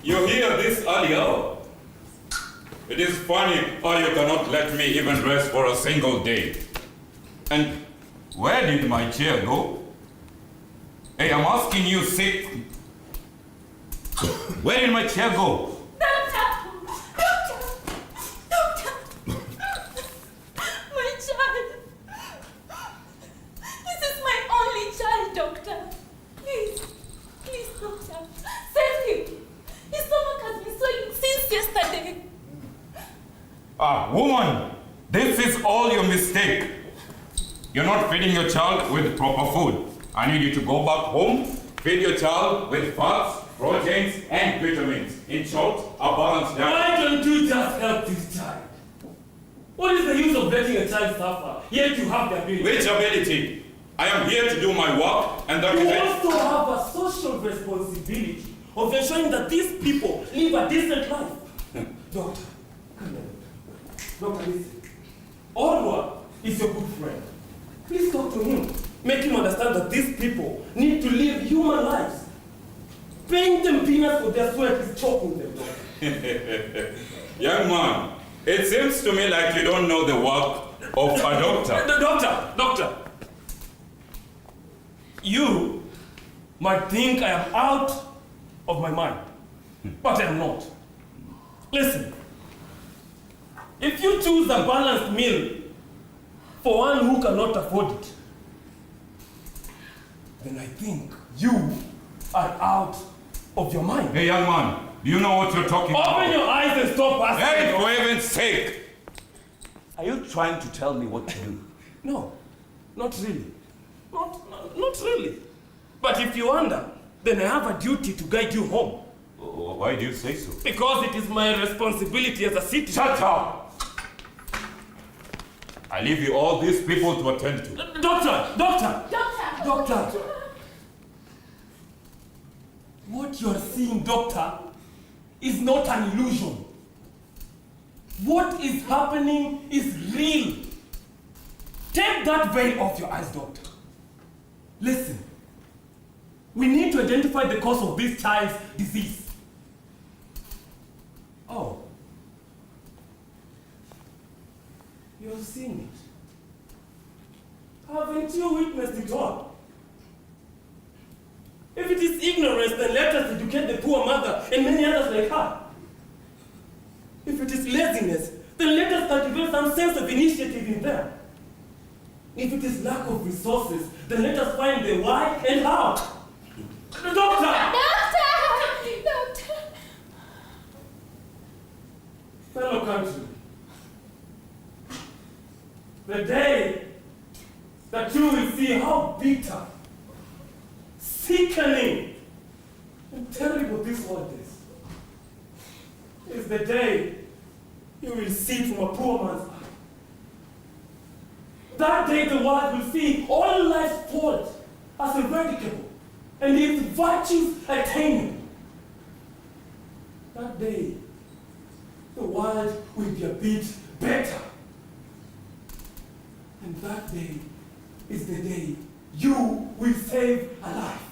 You're here this early hour. It is funny how you cannot let me even rest for a single day. And where did my chair go? Hey, I'm asking you, sick. Where did my chair go? Doctor! My child! This is my only child, doctor. Please, doctor, save him. His stomach has been swelling since yesterday. Woman, this is all your mistake. You're not feeding your child with proper food. I need you to go back home, feed your child with fats, proteins, and vitamins. In short, a balanced diet. Why don't you just help this child? What is the use of letting a child suffer, yet you have the ability? Which ability? I am here to do my work, and that you is it. also have a social responsibility of ensuring that these people live a decent life. Doctor, come here. Doctor, listen. Orwa is your good friend. Please talk to him. Make him understand that these people need to live human lives. Paying them peanuts for their sweat is choking them. Young man, it seems to me like you don't know the work of a doctor. Doctor. You might think I am out of my mind, but I am not. Listen, if you choose a balanced meal for one who cannot afford it, then I think you are out of your mind. Hey, young man, do you know what you're talking about? Open your eyes and stop asking. Hey, for heaven's sake! Are you trying to tell me what to do? No, not really. Not really. But if you wonder, then I have a duty to guide you home. Why do you say so? Because it is my responsibility as a citizen. Shut up! I leave you all these people to attend to. Doctor! What you are seeing, doctor, is not an illusion. What is happening is real. Take that veil off your eyes, doctor. Listen, we need to identify the cause of this child's disease. Oh. You're seeing it. Haven't you witnessed it all? If it is ignorance, then let us educate the poor mother and many others like her. If it is laziness, then let us cultivate some sense of initiative in them. If it is lack of resources, then let us find the why and how. Doctor! Fellow country, the day that you will see how bitter, sickening, and terrible this world is the day you will see from a poor man's eye. That day the world will see all life's faults as eradicable and its virtues attainable. That day the world will be a bit better. And that day is the day you will save a life.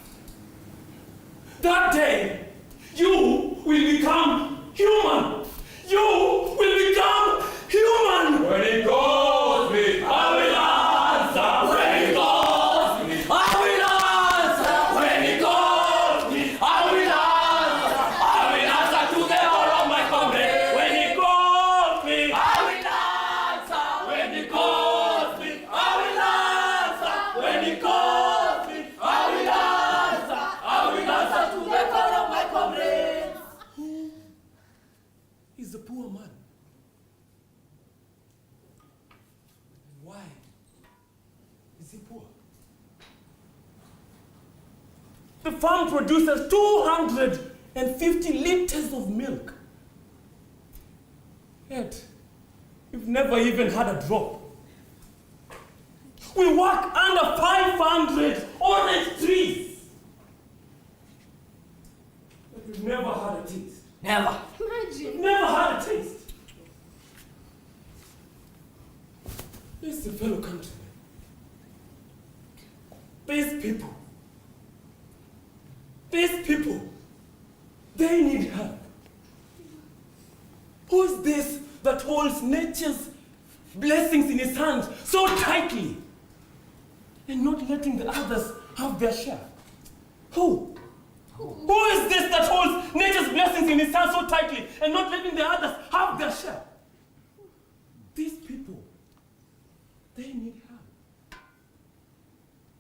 That day you will become human. You will become human. When it calls me, I will answer. When it calls me, I will answer. When it calls me, I will answer. I will answer to the all of my comrades. When it calls me, I will answer. When it calls me, I will answer. When it calls me, I will answer. I will answer to the all of my comrades. Who is the poor man? Why is he poor? The farm produces 250 liters of milk. Yet, we've never even had a drop. We work under 500 orange trees. But we've never had a taste. Never. Imagine. Never had a taste. Listen, fellow countrymen. These people, they need help. Who is this that holds nature's blessings in his hands so tightly and not letting the others have their share? Who? Who is this that holds nature's blessings in his hands so tightly and not letting the others have their share? These people, they need help.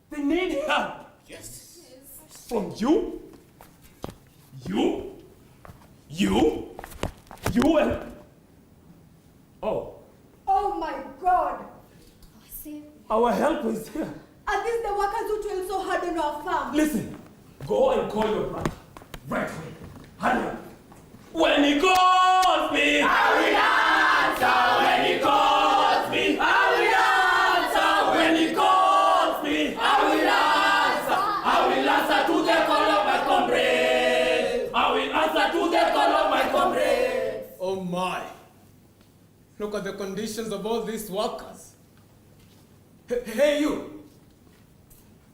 They need help. Yes. From you, and... Oh. Oh my God! Our help is here. Are these the workers who toil so hard on our farm? Listen, go and call your brother. Right away. Hurry up. When he calls me, I will answer. When he calls me, I will answer. When he calls me, I will answer. I will answer to the call of my comrades. I will answer to the call of my comrades. Oh my. Look at the conditions of all these workers. Hey you!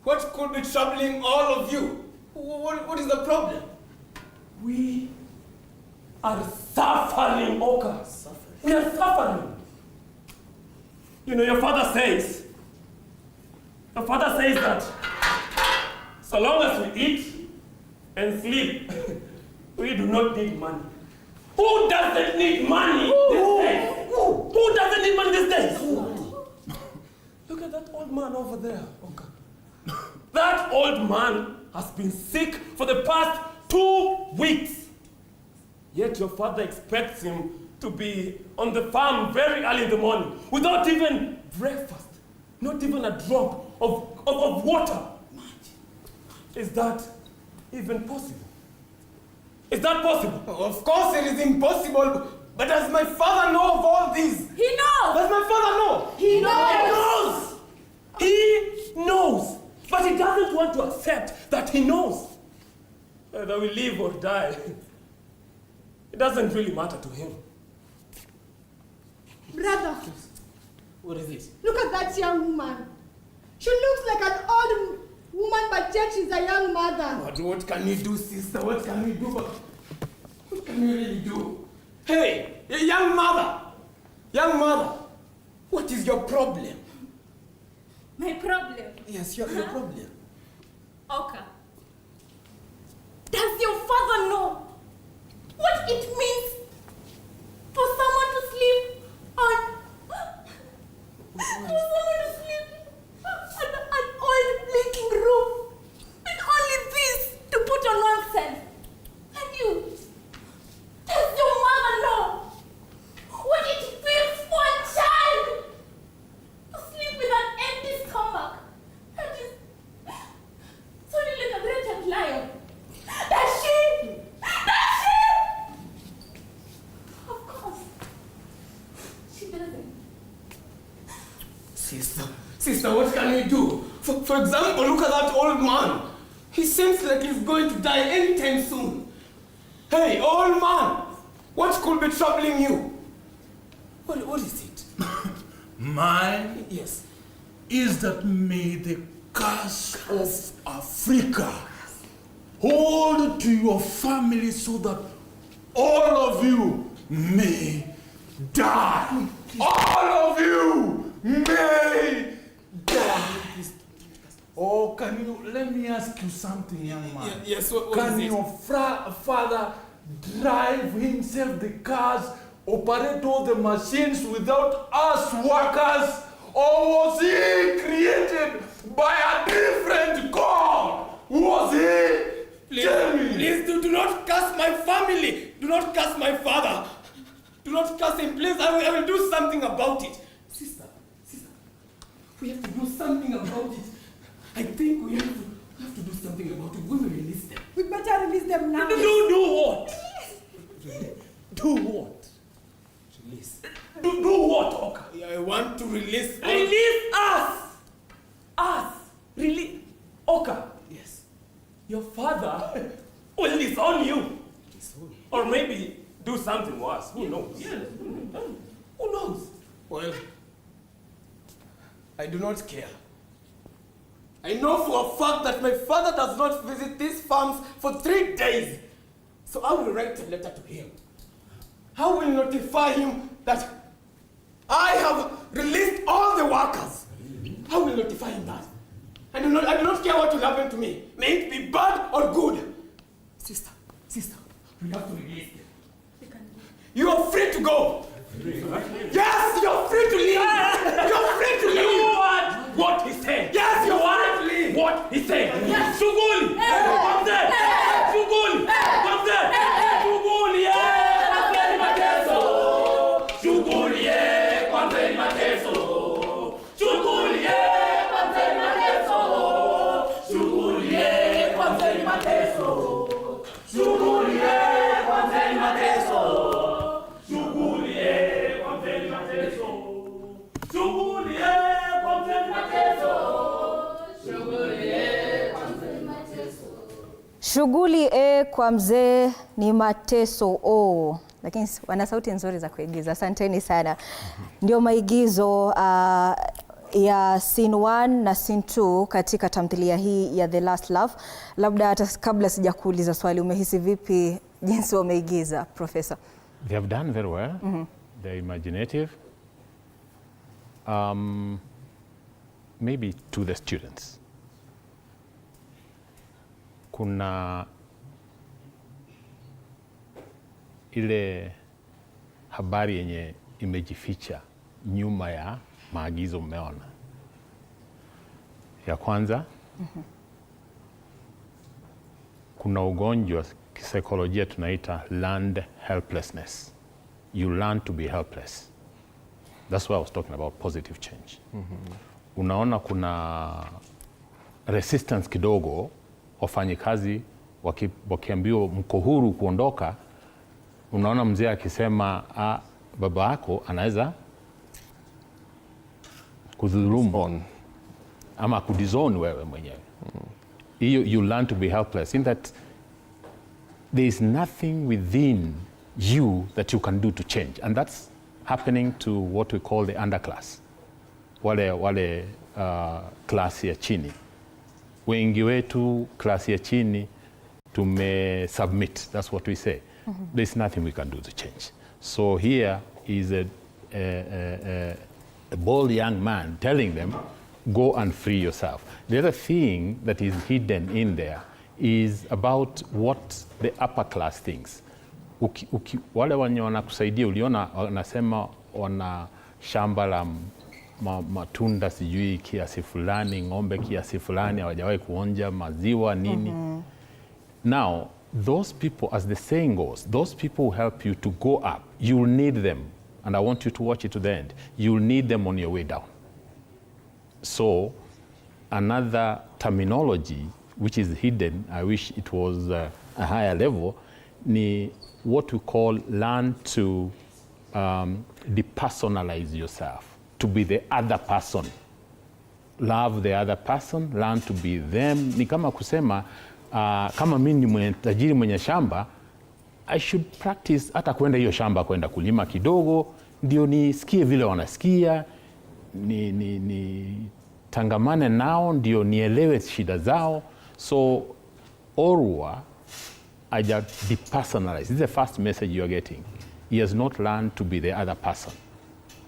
What could be troubling all of you? What is the problem? We are suffering, Oka. We are suffering. You know, your father says that so long as we eat and sleep, we do not need money. Who doesn't need money these days? Who doesn't need money these days? Look at that old man over there. Okay. That old man has been sick for the past 2 weeks. Yet your father expects him to be on the farm very early in the morning without even breakfast, not even a drop of water. Is that even possible? Is that possible? Of course it is impossible, but does my father know of all this? He knows! Does my father know? He knows! He knows! But he doesn't want to accept that he knows. Whether we live or die, it doesn't really matter to him. Brother. What is it? Look at that young woman. She looks like an old woman, but yet she's a young mother. But what can we do, sister? What can we do? What can we really do? Hey, young mother! Young mother! What is your problem? My problem? Yes, your problem. Oka, does your father know what it means for someone to sleep on... for someone to sleep on an old blinking roof with only this to put on oneself? And you, does your mother know what it feels for a child to sleep with an empty stomach? And is suddenly like a great lion. Does she? Does she? Of course. She doesn't. Sister, what can we do? For example, look at that old man. He seems like he's going to die anytime soon. Hey, old man, what could be troubling you? What is it? Mine? Yes. Is that may the curse of Africa hold to your family so that all of you may die. All of you may die. Oh, let me ask you something, young man. Yes, what can is it? your father drive himself the cars, operate all the machines without us workers? Or was he created by a different God? Was he? Please do not curse my family. Do not curse my father. Do not curse him, please. I will do something about it. Sister, we have to do something about it. I think we have to do something about it. We will release them. We better release them now. Do what? Do what? Release. Do what, Oka? I want to release. Release us! Us! Release. Oka. Yes. Your father will disown you. Or maybe do something worse. Who knows? Yes. Who knows? Well, I do not care. I know for a fact that my father does not visit these farms for 3 days. So I will write a letter to him. I will notify him that I have released all the workers. I will notify him that. I do not care what will happen to me. May it be bad or good. Sister, we have to release them. You are free to go. Yes, you're free to leave. You're free to leave. You want what he said. Yes, you want to leave. What he said. Yes. Shughuli. Come there. Shughuli. Come there. Shughuli. Kwanzeni mateso. Shughuli. Kwanzeni mateso. Shughuli. Kwanzeni mateso. Shughuli. Kwanzeni mateso. Shughuli. Kwanzeni mateso. Shughuli kwa mzee ni mateso Lakini wana sauti nzuri za kuigiza. Asanteni sana. Ndio maigizo ya scene 1 na scene 2 katika tamthilia hii ya The Last Love. Labda hata kabla sijakuuliza swali, umehisi vipi jinsi wameigiza, Professor? They have done very well. They're imaginative. Maybe to the students, kuna ile habari yenye imejificha nyuma ya maagizo mmeona. Ya kwanza, kuna ugonjwa kisaikolojia tunaita learned helplessness. You learn to be helpless. That's why I was talking about positive change. Unaona kuna resistance kidogo, wafanyikazi wakiambiwa mko huru kuondoka, unaona mzee akisema baba yako anaweza kudhulumu ama kudizone wewe mwenyewe. You learn to be helpless in that there is nothing within you that you can do to change, and that's happening to what we call the underclass, wale klasi ya chini. Wengi wetu klasi ya chini submit, that's what we say. There's nothing we can do to change. So here is a bold young man telling them, go and free yourself. The other thing that is hidden in there is about what the upper class thinks. Wale wenye wanakusaidia, uliona wanasema wana shamba la matunda sijui kiasi fulani, ng'ombe kiasi fulani, hawajawahi kuonja maziwa nini. Now, those people, as the saying goes, those people who help you to go up, you'll need them. And I want you to watch it to the end. You'll need them on your way down. So, another terminology which is hidden, I wish it was a higher level, ni what we call learn to depersonalize yourself, to be the other person. Love the other person, learn to be them. Ni kama kusema, kama mimi ni tajiri mwenye shamba, I should practice hata kwenda hiyo shamba, kwenda kulima kidogo, ndio nisikie vile wanasikia, ni tangamane nao, ndio nielewe shida zao. So Orwa, I just depersonalize. This is the first message you are getting. He has not learned to be the other person.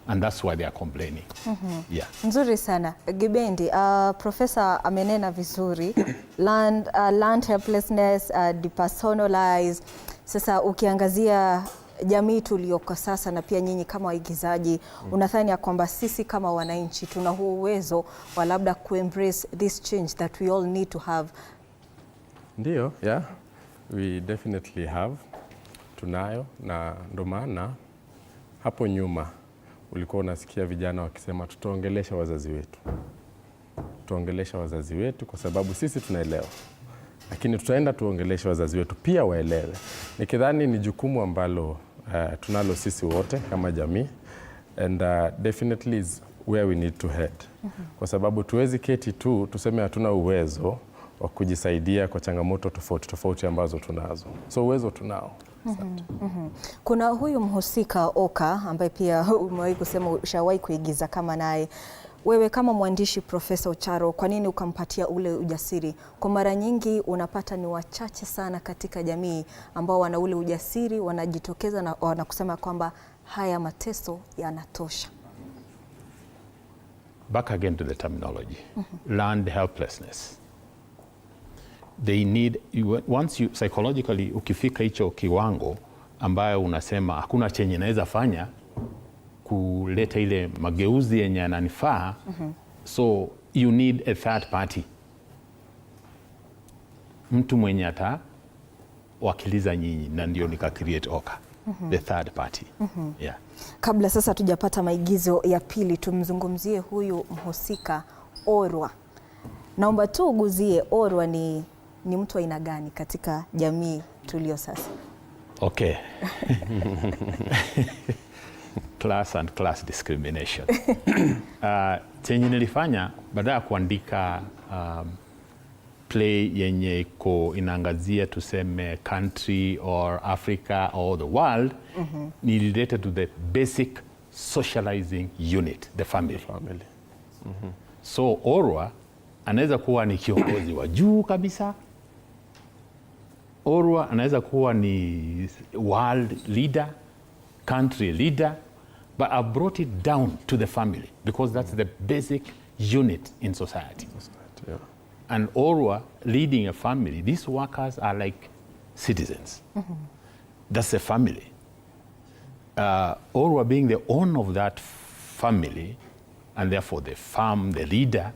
And that's why they are complaining. Yeah. Nzuri sana. Gibendi, Professor amenena vizuri. Learned helplessness, depersonalize. Sasa ukiangazia jamii tuliyoko sasa na pia nyinyi kama waigizaji, unadhani ya kwamba sisi kama wananchi tuna huo uwezo wa labda ku-embrace this change that we all need to have? Ndio, yeah. We definitely have. Tunayo, na ndo maana hapo nyuma ulikuwa unasikia vijana wakisema tutaongelesha wazazi wetu. Tutaongelesha wazazi wetu kwa sababu sisi tunaelewa. Lakini tutaenda tuongelesha wazazi wetu pia waelewe. Nikidhani ni jukumu ambalo tunalo sisi wote kama jamii, and definitely is where we need to head. Kwa sababu tuwezi keti tu tuseme hatuna uwezo wa kujisaidia kwa changamoto tofauti ambazo tunazo. So uwezo tunao. Kuna huyu mhusika Oka ambaye pia umewahi kusema ushawahi kuigiza kama naye. Wewe kama mwandishi Professor Ocharo, kwa nini ukampatia ule ujasiri? Kwa mara nyingi unapata ni wachache sana katika jamii ambao wana ule ujasiri, wanajitokeza na wanakusema kwamba haya mateso yanatosha. Back again to the terminology. Learned helplessness. They need, once you psychologically ukifika hicho kiwango ambayo unasema hakuna chenye naweza fanya kuleta ile mageuzi yenye yananifaa, so you need a third party, mtu mwenye atawakiliza nyinyi, na ndio nika create Oka, the third party. Yeah. Kabla sasa tujapata maigizo ya pili, tumzungumzie huyu mhusika Orwa. Naomba tu uguzie Orwa ni mtu aina gani katika jamii tulio sasa? Okay. Class and class discrimination. Chenye nilifanya baada ya kuandika play yenye inaangazia tuseme country or Africa or the world, ni related to the basic socializing unit, the family. So Orwa anaweza kuwa ni kiongozi wa juu kabisa. Orwa anaweza kuwa ni world leader, country leader, but I brought it down to the family because that's the basic unit in society. Yeah. And Orwa leading a family, these workers are like citizens. That's a family. Orwa being the owner of that family, and therefore the farm, the leader,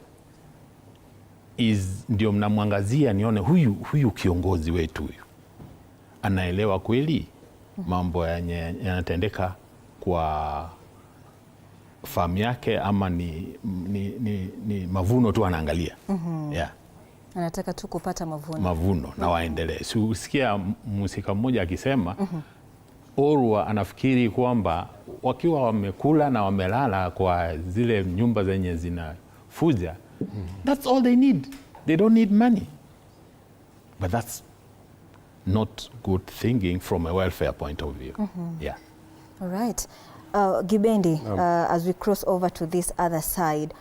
is ndio mnamwangazia nione huyu kiongozi wetu huyu anaelewa kweli mambo yanatendeka kwa farm yake ama ni mavuno tu anaangalia. Yeah. Anataka tu kupata mavuno na waendelee. Si usikia msika mmoja akisema Orwa anafikiri kwamba wakiwa wamekula na wamelala kwa zile nyumba zenye zinafuja, that's all they need. They don't need money. But that's not good thinking from a welfare point of view. Yeah. All right. Gibendi, as we cross over to this other side,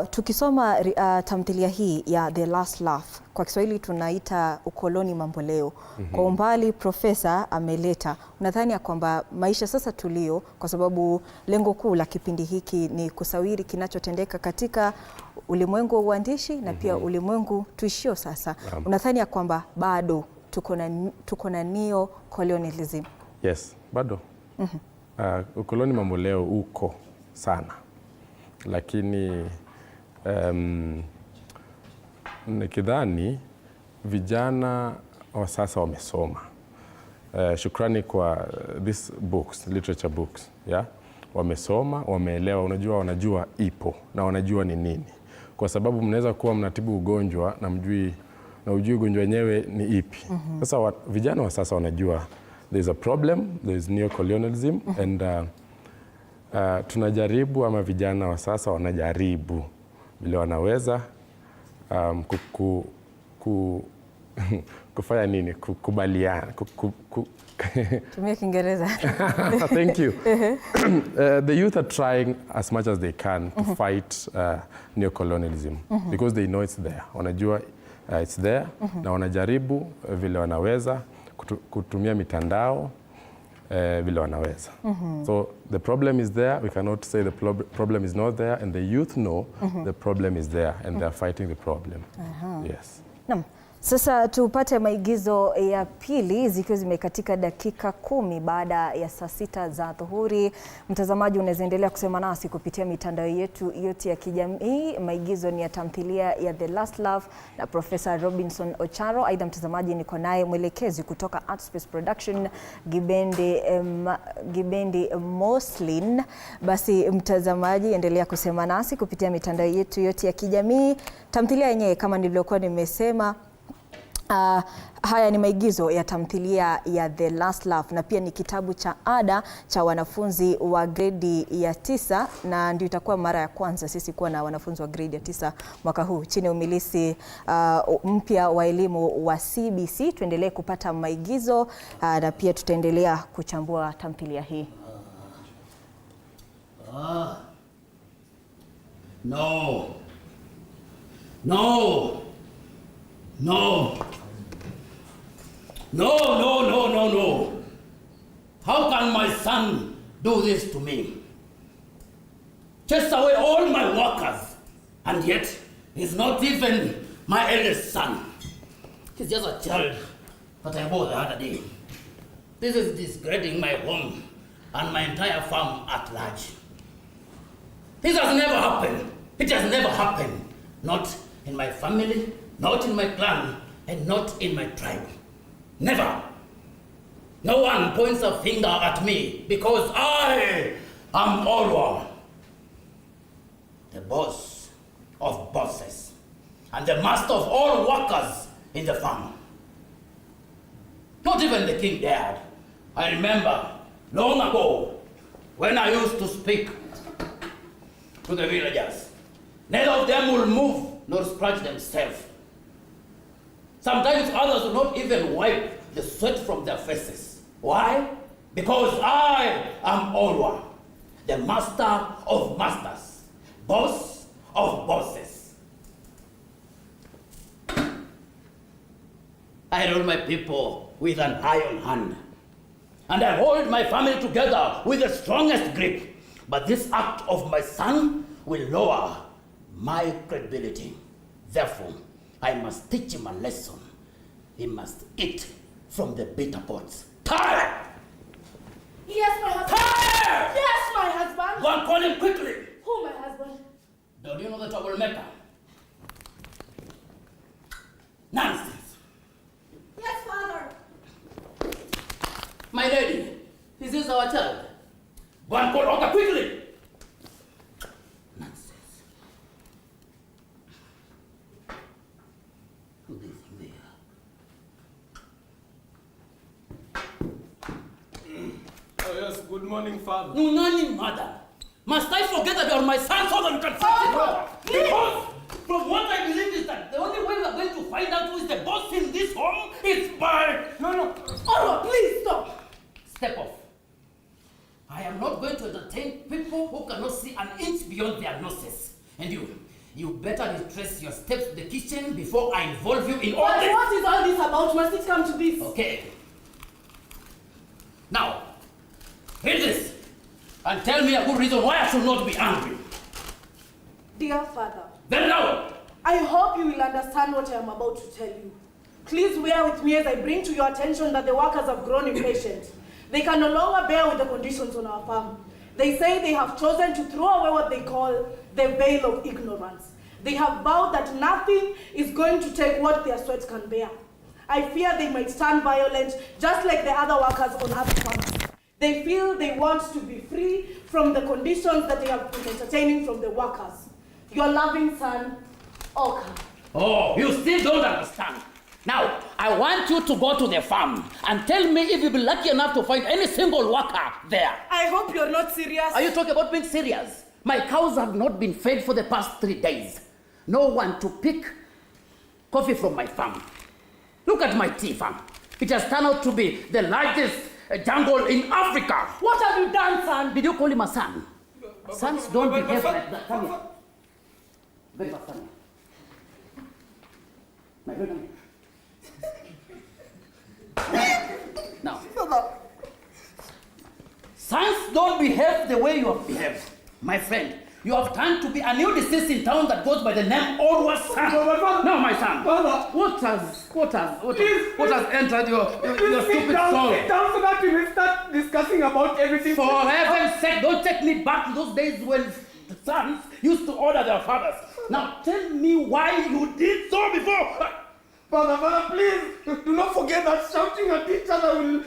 tukisoma tamthilia hii ya The Last Laugh, kwa Kiswahili tunaita ukoloni mamboleo. Kwa umbali profesa ameleta, unadhani ya kwamba maisha sasa tulio, kwa sababu lengo kuu la kipindi hiki ni kusawiri kinachotendeka katika ulimwengu wa uandishi na pia ulimwengu tuishio sasa. Unadhani ya kwamba bado tuko na neo-colonialism? Yes, bado. Ukoloni mamboleo uko sana. Lakini nikidhani vijana wa sasa wamesoma. Shukrani kwa these books, literature books, yeah? Wamesoma, wameelewa, wanajua ipo na wanajua ni nini. Kwa sababu mnaweza kuwa mnatibu ugonjwa na ujui ugonjwa wenyewe ni ipi. Sasa vijana wa sasa wanajua there's a problem, there's neo-colonialism, and tunajaribu ama vijana wa sasa wanajaribu vile wanaweza kufanya nini, kukubaliana, tumia Kiingereza. Thank you. The youth are trying as much as they can to fight neo-colonialism because they know it's there. Wanajua it's there na wanajaribu vile wanaweza kutumia mitandao vile wanaweza. So the problem is there. We cannot say the problem is not there, and the youth know the problem is there and they are fighting the problem. Yes. Naam. Sasa tupate maigizo ya pili zikiwa zimekatika dakika 10 baada ya saa 6 za dhuhuri. Mtazamaji, unaweza endelea kusema nasi kupitia mitandao yetu yote ya kijamii. Maigizo ni ya tamthilia ya The Last Laugh na Professor Robinson Ocharo. Aidha mtazamaji, niko naye mwelekezi kutoka Art Space Production Gibendi Moslin. Basi mtazamaji, endelea kusema nasi kupitia mitandao yetu yote ya kijamii. Tamthilia yenyewe kama nilivyokuwa nimesema, haya ni maigizo ya tamthilia ya The Last Laugh na pia ni kitabu cha ada cha wanafunzi wa grade ya 9, na ndio itakuwa mara ya kwanza sisi kuwa na wanafunzi wa grade ya 9 mwaka huu chini ya umilisi mpya wa elimu wa CBC. Tuendelee kupata maigizo na pia tutaendelea kuchambua tamthilia hii. No. No. No. No, no, no, no, no. How can my son do this to me? Chase away all my workers, and yet he's not even my eldest son. He's just a child that I bought the other day. This is disgrading my home and my entire farm at large. This has never happened. It has never happened. Not in my family, not in my clan, and not in my tribe. Never. No one points a finger at me because I am Orwa, the boss of bosses and the master of all workers in the farm. Not even the king dared. I remember long ago when I used to speak to the villagers. Neither of them will move nor scratch themselves. Sometimes others will not even wipe the sweat from their faces. Why? Because I am Orwa, the master of masters, boss of bosses. I rule my people with an iron hand, and I hold my family together with the strongest grip. But this act of my son will lower my credibility. Therefore, I must teach him a lesson. He must eat from the bitter pots. Tire! Yes, my husband. Tire! Yes, my husband. Go and call him quickly. Who, my husband? Don't you know the troublemaker? Nonsense. Yes, father. My lady, is this our child? Go and call Oka quickly. Nonsense. Who is there? Oh yes, good morning, father. No, morning, mother. Must I forget that you are my son so that you can fight it over? Because from what I believe is that the only way we are going to find out who is the boss in this home is by... No. Oh, please stop. Step off. I am not going to entertain people who cannot see an inch beyond their noses. And you better retrace your steps to the kitchen before I involve you in all this. What is all this about? Must it come to this? Okay. Now, read this and tell me a good reason why I should not be angry. Dear father. Then now. I hope you will understand what I am about to tell you. Please bear with me as I bring to your attention that the workers have grown impatient. They can no longer bear with the conditions on our farm. They say they have chosen to throw away what they call the veil of ignorance. They have vowed that nothing is going to take what their sweat can bear. I fear they might turn violent, just like the other workers on other farms. They feel they want to be free from the conditions that they have been entertaining from the workers. Your loving son, Oka. Oh, you still don't understand. Now, I want you to go to the farm and tell me if you'll be lucky enough to find any single worker there. I hope you're not serious. Are you talking about being serious? My cows have not been fed for the past 3 days. No one to pick coffee from my farm. Look at my tea farm. It has turned out to be the largest jungle in Africa. What have you done, son? Did you call him a son? Sons don't behave like that. Come here. Very fast, come here. My brother. Now, sons don't behave the way you have behaved. My friend, you have turned to be a new disease in town that goes by the name Orwa's son. No, my son. What has entered your stupid soul? Sit down so that we will start discussing about everything. For heaven's sake, don't take me back to those days when the sons used to order their fathers. Now tell me why you did so before. Father, please, do not forget that shouting at each other will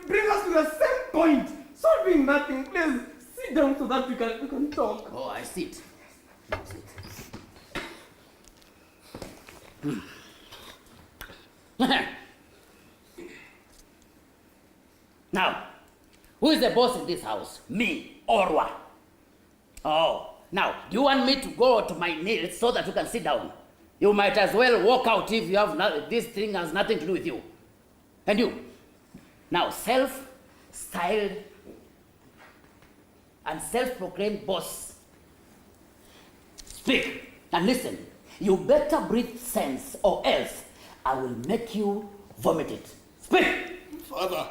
bring us to the same point. Solving nothing, please. Sit down so that we can talk. Oh, I sit. Now, who is the boss in this house? Me, Orwa. Oh, now, do you want me to go to my knees so that you can sit down? You might as well walk out if you have this thing has nothing to do with you. And you, now self-styled and self-proclaimed boss. Speak and listen. You better breathe sense or else I will make you vomit it. Speak! Father,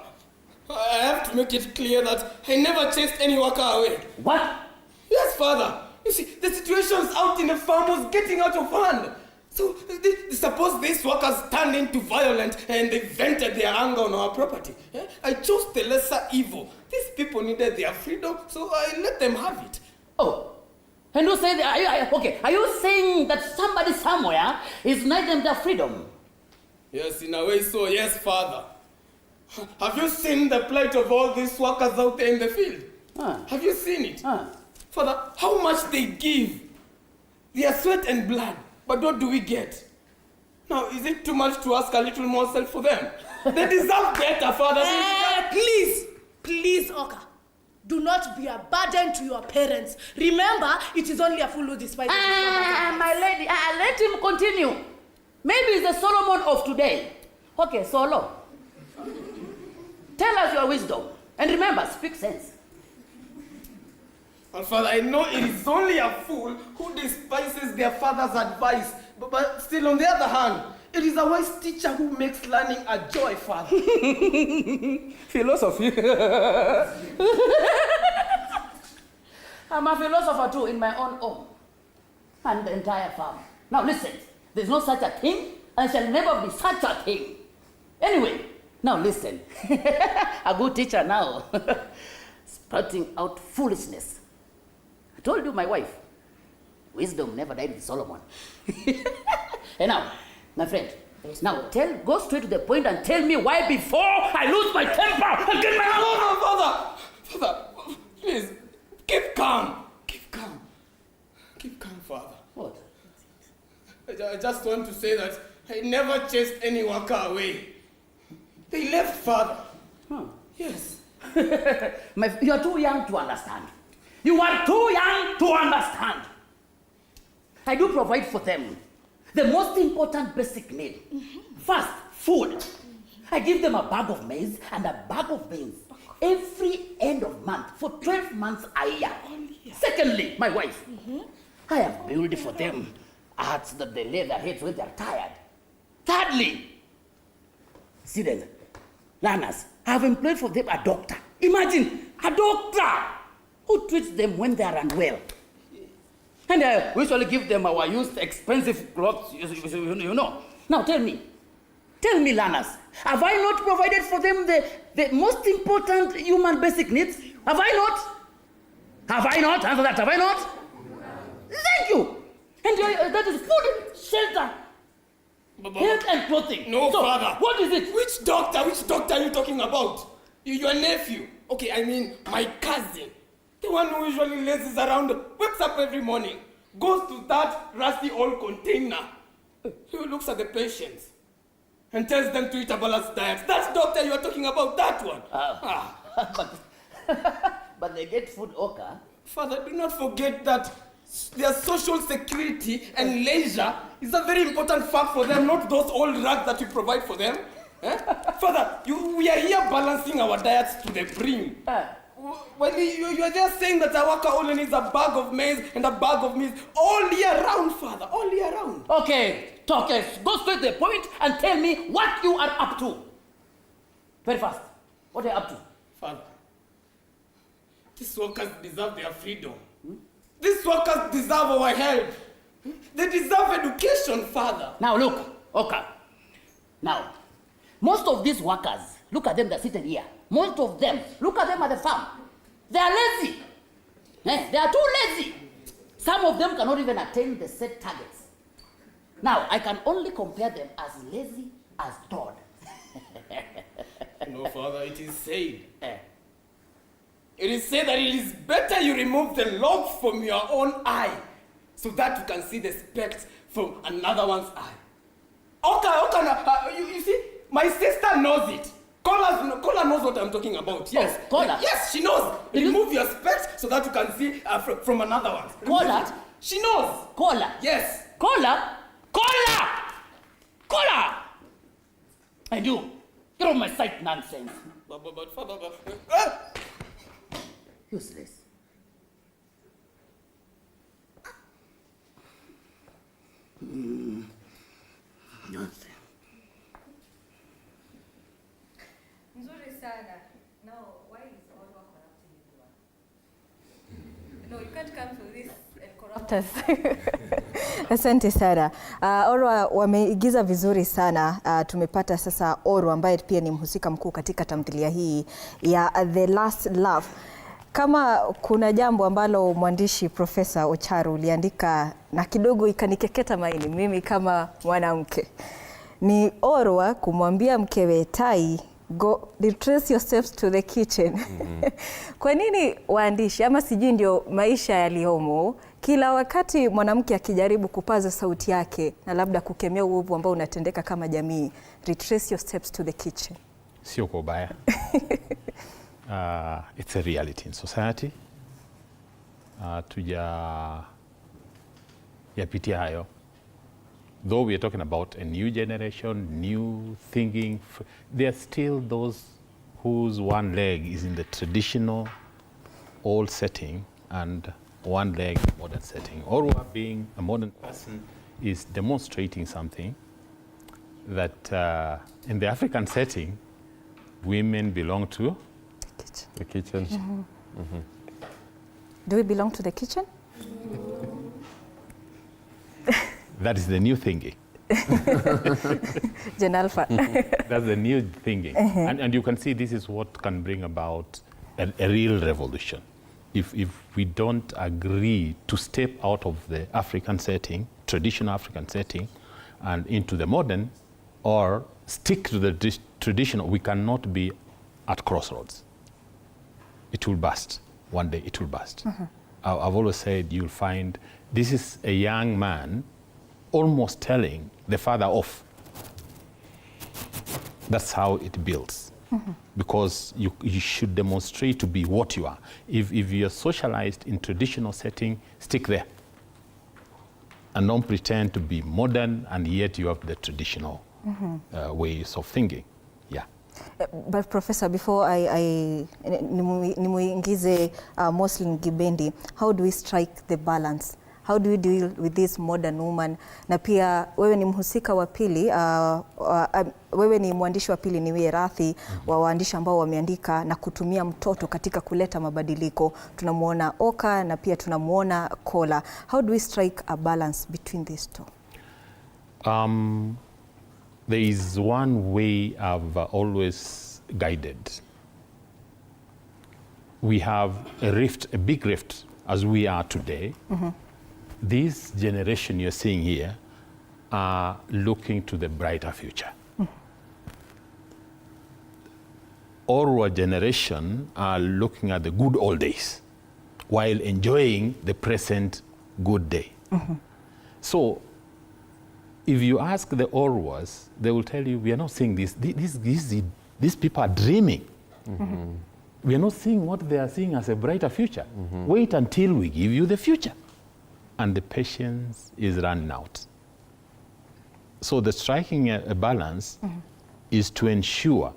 I have to make it clear that I never chased any worker away. What? Yes, Father. You see, the situations out in the farm was getting out of hand. So, suppose these workers turned into violent and they vented their anger on our property. I chose the lesser evil. These people needed their freedom, so I let them have it. Oh, and you say that, are you saying that somebody somewhere is denying them their freedom? Yes, in a way so, yes, Father. Have you seen the plight of all these workers out there in the field? Have you seen it? Father, how much they give? Their sweat and blood. But what do we get? Now, is it too much to ask a little more self for them? They deserve better, Father. Please, Oka. Do not be a burden to your parents. Remember, it is only a fool who despises his father's my lady, let him continue. Maybe it's the Solomon of today. Okay, Solo. Tell us your wisdom. And remember, speak sense. All Well, Father, I know it is only a fool who despises their father's advice. But still, on the other hand, it is a wise teacher who makes learning a joy, Father. Philosophy. I'm a philosopher too in my own home and the entire farm. Now listen, there's no such a thing and shall never be such a thing. Anyway, now listen. A good teacher now. Sprouting out foolishness. I told you, my wife, wisdom never died with Solomon. And now, my friend, now go straight to the point and tell me why before I lose my temper and get my... Father, please, keep calm. Keep calm. Keep calm, Father. What? I just want to say that I never chased any worker away. They left, Father. Huh. Yes. You are too young to understand. You are too young to understand. I do provide for them the most important basic need. First, food. I give them a bag of maize and a bag of beans every end of month for 12 months a year. Secondly, my wife, I have built for them huts that they lay their heads when they are tired. Thirdly, students, learners, I have employed for them a doctor. Imagine, a doctor who treats them when they are unwell. And we usually give them our used expensive clothes, you know. Now tell me, learners, have I not provided for them the most important human basic needs? Have I not? Have I not? Answer that, have I not? Thank you. And that is food, shelter, health and clothing. No, so, Father. What is it? Which doctor are you talking about? Your nephew. Okay, I mean my cousin. The one who usually lazes around, wakes up every morning, goes to that rusty old container. He looks at the patients and tells them to eat a balanced diet. That doctor you are talking about, that one. But they get food, okay? Father, do not forget that their social security and leisure is a very important fact for them, not those old rags that you provide for them. Father, we are here balancing our diets to the brim. Well, you are just saying that a worker only needs a bag of maize and a bag of meat all year round, Father, all year round. Okay, talkers, go straight to the point and tell me what you are up to. Very fast. What are you up to? Father, these workers deserve their freedom. These workers deserve our help. They deserve education, Father. Now look, okay. Now, most of these workers, look at them that sit in here. Most of them, look at them at the farm. They are lazy. They are too lazy. Some of them cannot even attain the set targets. Now, I can only compare them as lazy as Todd. No, Father, it is said. It is said that it is better you remove the log from your own eye so that you can see the speck from another one's eye. Okay, you see, my sister knows it. Kola knows what I'm talking about. Yes. Oh, Kola? Yes, she knows. Remove your specs so that you can see from another one. Kola? She knows. Kola? Yes. Kola? Kola! Kola! And you, get off my sight, nonsense. But Father, useless. Nothing. Nzuri sana. Now, why is all work corrupting everyone? No, you can't come to this and corrupt us. Asante sana. Orwa wameigiza vizuri sana. Tumepata sasa Orwa ambaye pia ni mhusika mkuu katika tamthilia hii ya The Last Laugh. Kama kuna jambo ambalo mwandishi Profesa Ocharu uliandika na kidogo ikanikeketa maini mimi kama mwanamke, ni Orwa kumwambia mkewe Tai, go retrace yourselves to the kitchen. Kwa nini waandishi ama sijui ndio maisha yaliyomo, kila wakati mwanamke akijaribu kupaza sauti yake na labda kukemea uovu ambao unatendeka kama jamii, retrace your steps to the kitchen? Sio kwa ubaya. It's a reality in society. Yapitia hayo. Though we are talking about a new generation, new thinking, there are still those whose one leg is in the traditional old setting and one leg modern setting. Orwa, being a modern person, is demonstrating something that in the African setting, women belong to the kitchen. Do we belong to the kitchen? That is the new thinking. Gen Alpha. That's the new thinking. And you can see this is what can bring about a real revolution. If we don't agree to step out of the African setting, traditional African setting, and into the modern, or stick to the traditional, we cannot be at crossroads. It will burst. One day it will burst. I've always said you'll find this is a young man almost telling the father off. That's how it builds. Because you should demonstrate to be what you are. If you're socialized in traditional setting, stick there. And don't pretend to be modern and yet you have the traditional ways of thinking. Yeah. But Professor, before I nimuingize Moslin Gibendi, how do we strike the balance? How do we deal with this modern woman? Na pia wewe ni mhusika wa pili, wewe ni mwandishi wa pili, ni Rathi wa waandishi ambao wameandika na kutumia mtoto katika kuleta mabadiliko. Tunamuona Oka na pia tunamuona Kola. How do we strike a balance between these two? There is one way I've always guided. We have a rift, a big rift, as we are today. This generation you're seeing here are looking to the brighter future. Our generation are looking at the good old days while enjoying the present good day. So if you ask the Orwas, they will tell you, we are not seeing this. These people are dreaming. We are not seeing what they are seeing as a brighter future. Wait until we give you the future. And the patience is running out. So the striking a balance is to ensure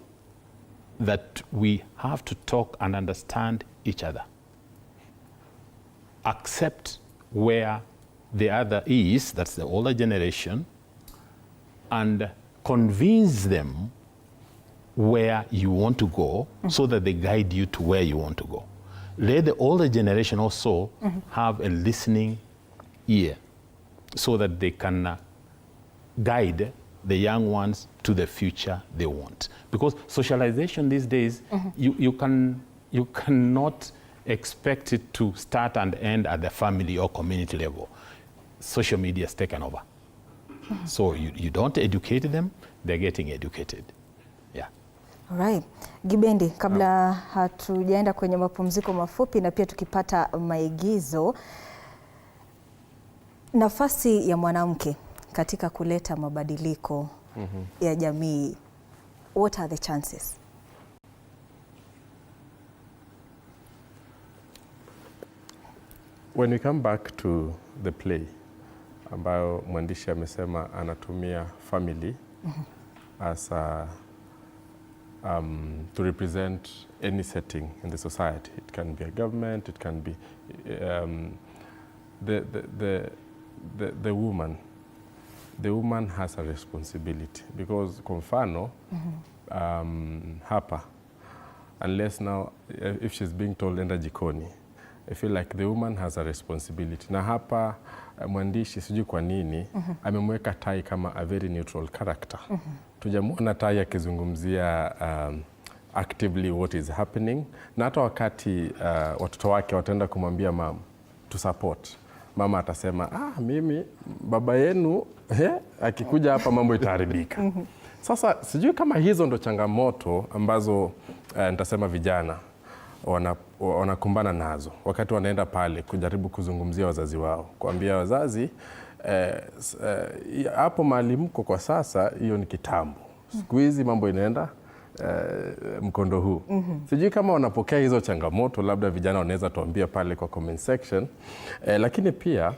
that we have to talk and understand each other. Accept where the other is, that's the older generation, and convince them where you want to go so that they guide you to where you want to go. Let the older generation also have a listening ear so that they can guide the young ones to the future they want. Because socialization these days, you cannot expect it to start and end at the family or community level. Social media has taken over. So you don't educate them, they're getting educated. Yeah. All right. Gibendi, kabla hatujaenda kwenye mapumziko mafupi na pia tukipata maigizo, nafasi ya mwanamke katika kuleta mabadiliko ya jamii, what are the chances? When we come back to the play, ambayo mwandishi amesema anatumia family as a, to represent any setting in the society. It can be a government, it can be the woman. The woman has a responsibility because kwa mfano hapa, unless now if she's being told enda jikoni, I feel like the woman has a responsibility. Na hapa mwandishi sijui kwa nini amemweka Tai kama a very neutral character. Tujamuona Tai akizungumzia actively what is happening, na hata wakati watoto wake wataenda kumwambia mama to support, mama atasema mimi baba yenu akikuja hapa mambo itaharibika. Sasa sijui kama hizo ndo changamoto ambazo nitasema vijana wanakumbana nazo wakati wanaenda pale kujaribu kuzungumzia wazazi wao, kuambia wazazi hapo mahali mko kwa sasa, hiyo ni kitambo. Siku hizi mambo inaenda mkondo huu. Sijui kama wanapokea hizo changamoto, labda vijana wanaweza tuambia pale kwa comment section. Lakini pia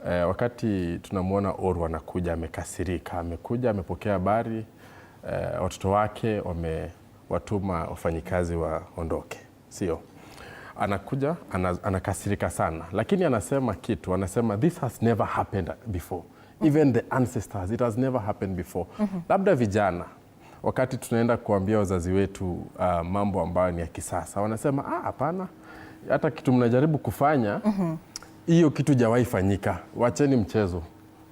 wakati tunamuona Oru anakuja amekasirika, amekuja amepokea habari watoto wake wamewatuma wafanyikazi waondoke, sio? anakuja anakasirika sana, lakini anasema kitu, anasema this has never happened before. Even the ancestors, it has never happened before. Labda vijana wakati tunaenda kuambia wazazi wetu mambo ambayo ni ya kisasa, wanasema hapana, hata kitu mnajaribu kufanya hiyo kitu jawahi fanyika, wacheni mchezo.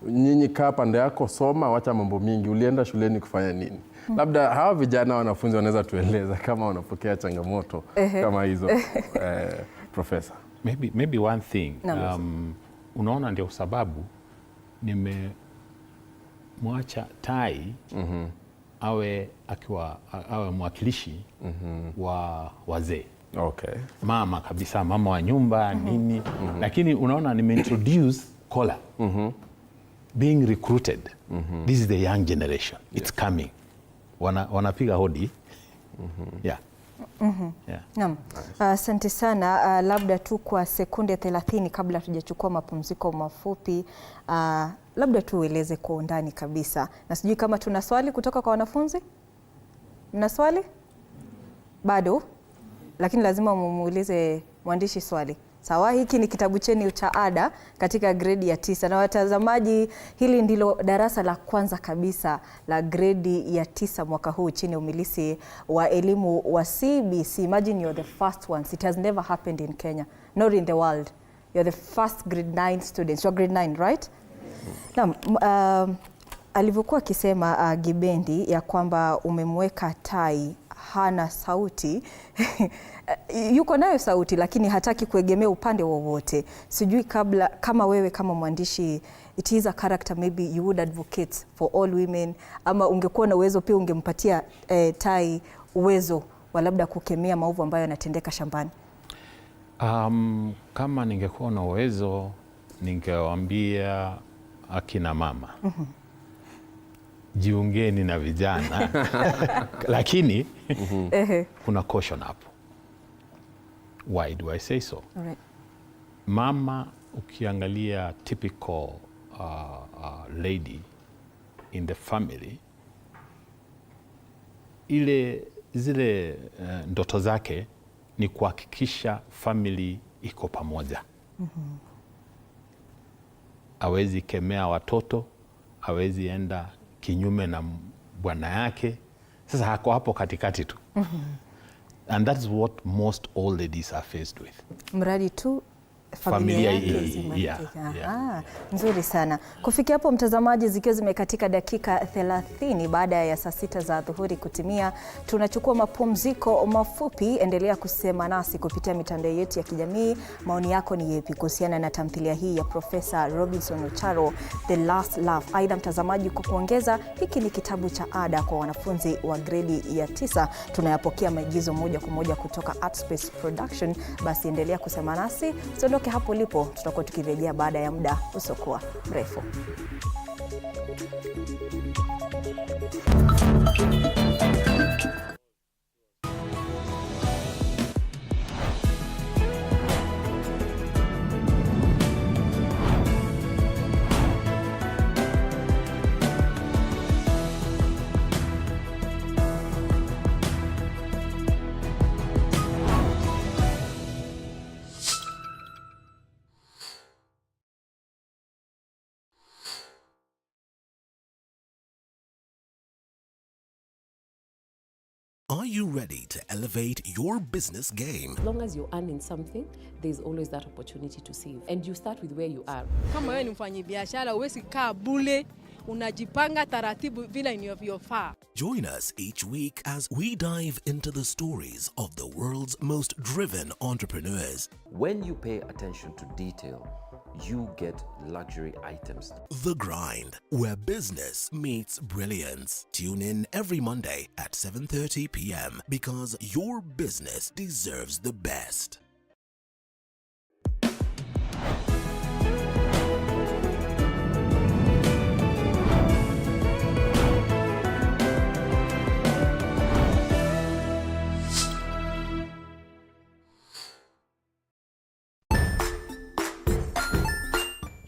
Nyinyi kaa pande yako, soma, wacha mambo mingi, ulienda shuleni kufanya nini? Labda hawa vijana wanafunzi wanaweza tueleza kama wanapokea changamoto kama hizo. Professor. Maybe one thing, unaona ndio sababu nimemwacha Tai awe mwakilishi wa wazee. Okay. Mama kabisa, mama wa nyumba nini. Lakini unaona nimeintroduce Kola. Being recruited. This is the young generation. It's coming. Wanapiga hodi. Yeah. Yeah. Naam. Asante sana. Labda tu kwa sekunde 30 kabla tujachukua mapumziko mafupi, labda tu ueleze kwa undani kabisa. Na sijui kama tuna swali kutoka kwa wanafunzi? Mna swali? Bado? Lakini lazima muulize mwandishi swali. Sawa, hiki ni kitabu chenu cha ada katika gredi ya 9. Na watazamaji, hili ndilo darasa la kwanza kabisa la gredi ya 9 mwaka huu chini ya umilisi wa elimu wa CBC. Imagine you're the first ones. It has never happened in Kenya, nor in the world. You're the first grade 9 students. You're grade 9, right? Naam, alivyokuwa akisema Gibendi ya kwamba umemweka Tai hana sauti. Yuko nayo sauti lakini hataki kuegemea upande wowote. Sijui kama wewe kama mwandishi, it is a character maybe you would advocate for all women, ama ungekuwa na uwezo pia ungempatia Tai uwezo wa labda kukemea maovu ambayo yanatendeka shambani? Kama ningekuwa na uwezo ningewaambia akina mama, jiungeni na vijana. Lakini kuna caution hapo. Why do I say so? Alright. Mama, ukiangalia typical lady in the family, zile ndoto zake ni kuhakikisha family iko pamoja. Hawezi kemea watoto, hawezi enda kinyume na bwana yake. Sasa hako hapo katikati tu. And that's what most old ladies are faced with. Mradi tu familia nzuri sana. Kufikia hapo mtazamaji, zikiwa zimekatika dakika 30 baada ya saa 6 za dhuhuri kutimia, tunachukua mapumziko mafupi. Endelea kusema nasi kupitia mitandao yetu ya kijamii. Maoni yako ni yepi kuhusiana na tamthilia hii ya Profesa Robinson Ocharo, The Last Laugh? Aidha mtazamaji, kwa kuongeza, hiki ni kitabu cha ada kwa wanafunzi wa gredi ya 9. Tunayapokea maigizo moja kwa moja kutoka Artspace Production. Basi endelea kusema nasi. Usiondoke hapo ulipo, tutakuwa tukirejea baada ya muda usiokuwa mrefu. Are you ready to elevate your business game? As long as you're earning something, there's always that opportunity to save. And you start with where you are. Kama wewe ni mfanyabiashara, huwezi kaa bure, unajipanga taratibu vile inavyofaa. Join us each week as we dive into the stories of the world's most driven entrepreneurs. When you pay attention to detail, you get luxury items. The Grind, where business meets brilliance. Tune in every Monday at 7:30 p.m. because your business deserves the best.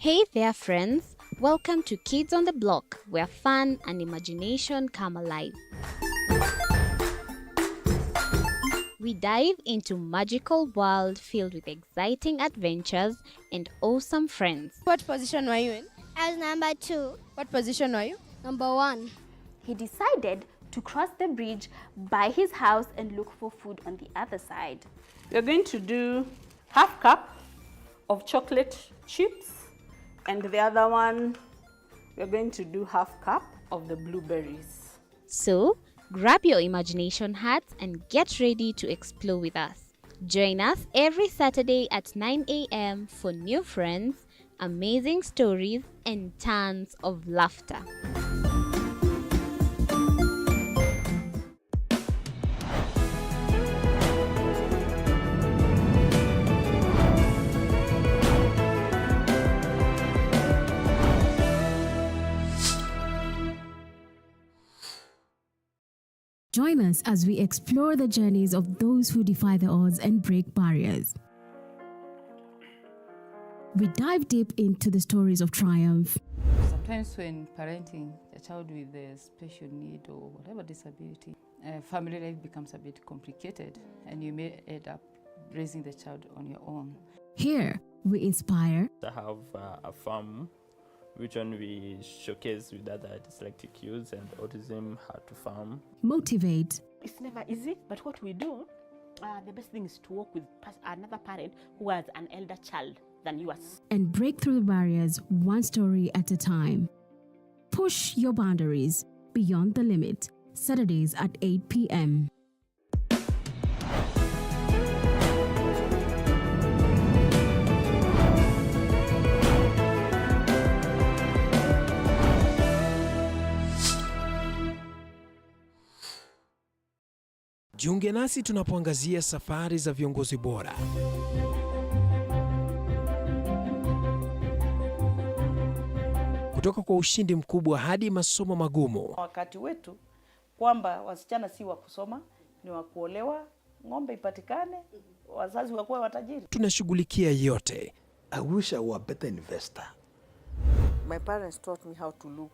Hey there friends, welcome to Kids on the Block, where fun and imagination come alive. We dive into magical world filled with exciting adventures and awesome friends. What position were you in? I was number 2. What position were you? Number 1. He decided to cross the bridge by his house and look for food on the other side. We're going to do half cup of chocolate chips, and the other one, we're going to do half cup of the blueberries. So, grab your imagination hats and get ready to explore with us. Join us every Saturday at 9 a.m. for new friends, amazing stories, and tons of laughter. Join us as we explore the journeys of those who defy the odds and break barriers. We dive deep into the stories of triumph. Sometimes when parenting a child with a special need or whatever disability, family life becomes a bit complicated and you may end up raising the child on your own. Here, we inspire. I have a farm which one we showcase with other dyslexic youths and autism, how to farm. Motivate. It's never easy, but what we do, the best thing is to work with another parent who has an elder child than yours. And break through the barriers one story at a time. Push your boundaries beyond the limit. Saturdays at 8 p.m. Jiunge nasi tunapoangazia safari za viongozi bora. Kutoka kwa ushindi mkubwa hadi masomo magumu. Wakati wetu kwamba wasichana si wa kusoma, ni wa kuolewa, ng'ombe ipatikane, wazazi wakuwe watajiri. Tunashughulikia yote. I wish I were a better investor. My parents taught me how to look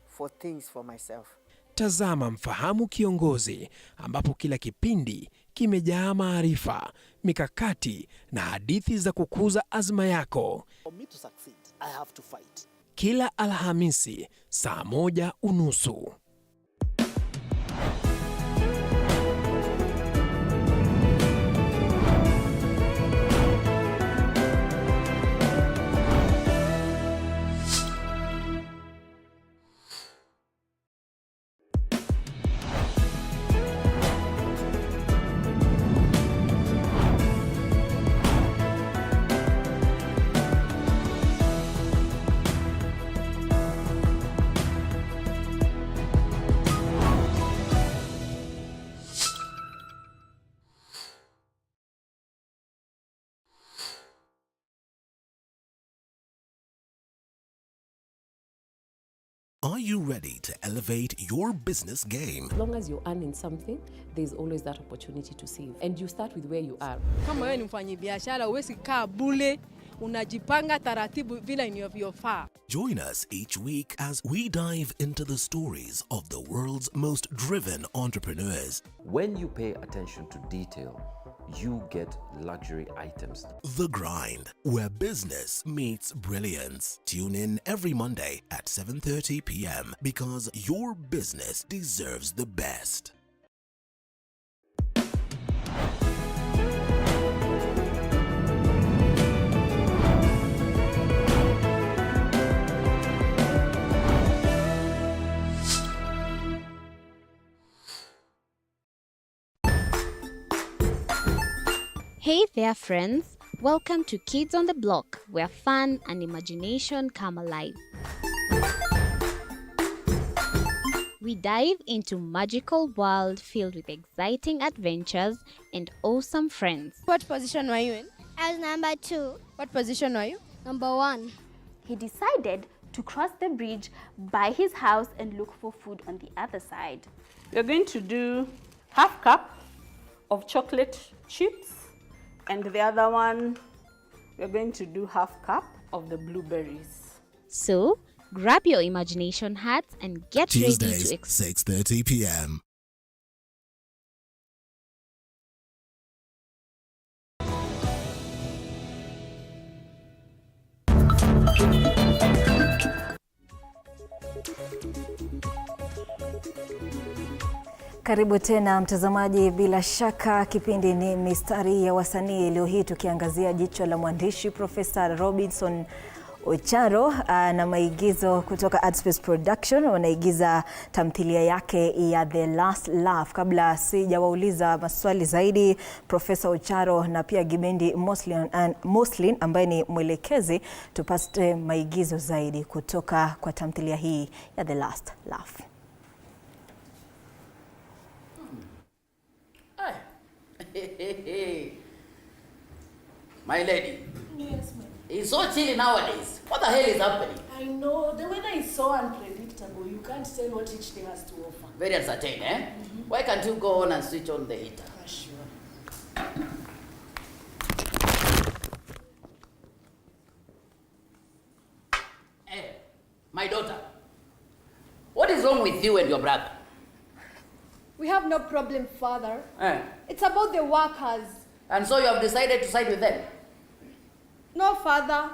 for things for myself. Tazama Mfahamu Kiongozi, ambapo kila kipindi kimejaa maarifa, mikakati na hadithi za kukuza azma yako. For me to succeed, I have to fight. Kila Alhamisi saa 1:30. Are you ready to elevate your business game? As long as you're earning something, there's always that opportunity to save. And you start with where you are. Kama wewe ni mfanyabiashara, huwezi kaa bure, unajipanga taratibu vile inavyofaa. Join us each week as we dive into the stories of the world's most driven entrepreneurs. When you pay attention to detail, you get luxury items. The Grind, where business meets brilliance. Tune in every Monday at 7:30 p.m. because your business deserves the best. Hey there, friends. Welcome to Kids on the Block, where fun and imagination come alive. We dive into magical world filled with exciting adventures and awesome friends. What position were you in? I was number 2. What position were you? Number 1. He decided to cross the bridge by his house and look for food on the other side. We're going to do half cup of chocolate chips, and the other one, we're going to do half cup of the blueberries. So, grab your imagination hats and get ready to Tuesdays, 6:30 p.m. Karibu tena mtazamaji, bila shaka kipindi ni Mistari ya Wasanii. Leo hii tukiangazia jicho la mwandishi Profesa Robinson Ocharo na maigizo kutoka Artspace Production. Wanaigiza tamthilia yake ya The Last Laugh. Kabla sijawauliza maswali zaidi Profesa Ocharo na pia Gibendi Moslin ambaye ni mwelekezi, tupate maigizo zaidi kutoka kwa tamthilia hii ya The Last Laugh. My lady. Yes, ma'am. It's so chilly nowadays. What the hell is happening? I know. The weather is so unpredictable. You can't tell what each day has to offer. Very uncertain, eh? Why can't you go on and switch on the heater? Sure. Hey, my daughter. What is wrong with you and your brother? We have no problem, Father. Eh? It's about the workers. And so you have decided to side with them? No, Father.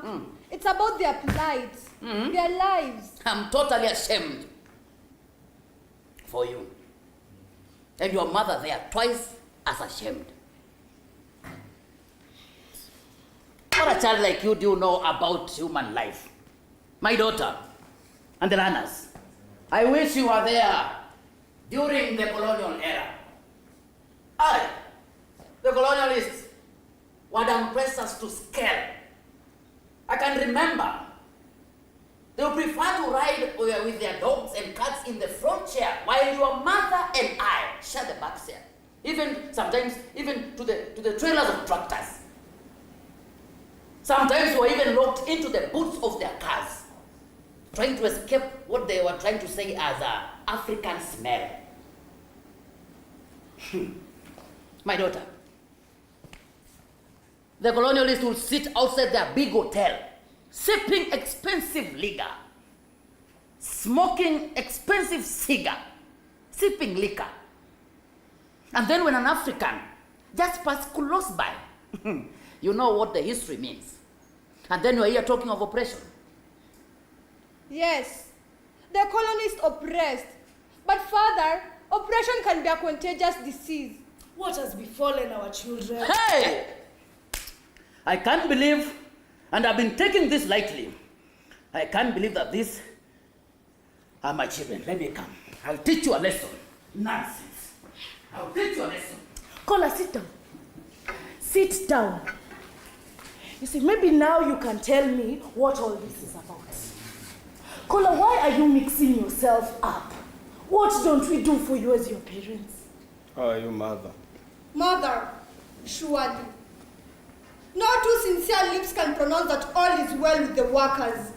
It's about their plight, their lives. I'm totally ashamed for you. And your mother, they are twice as ashamed. What a child like you do know about human life? My daughter and the runners. I wish you were there during the colonial era. The colonialists would impress us to scale. I can remember they would prefer to ride with their dogs and cats in the front chair while your mother and I share the back chair. Sometimes even to the trailers of tractors. Sometimes we were even locked into the boots of their cars, trying to escape what they were trying to say as an African smell. My daughter, the colonialists will sit outside their big hotel, sipping expensive liquor, smoking expensive cigar, sipping liquor. And then when an African just passed close by, you know what the history means. And then we're here talking of oppression. Yes, the colonists oppressed. But Father, oppression can be a contagious disease. What has befallen our children? Hey! I can't believe, and I've been taking this lightly, I can't believe that these are my children. Let me come. I'll teach you a lesson. Nonsense. I'll teach you a lesson. Kola, sit down. Sit down. You see, maybe now you can tell me what all this is about. Kola, why are you mixing yourself up? What don't we do for you as your parents? How are you, Mother? Mother, surely. No two sincere lips can pronounce that all is well with the workers.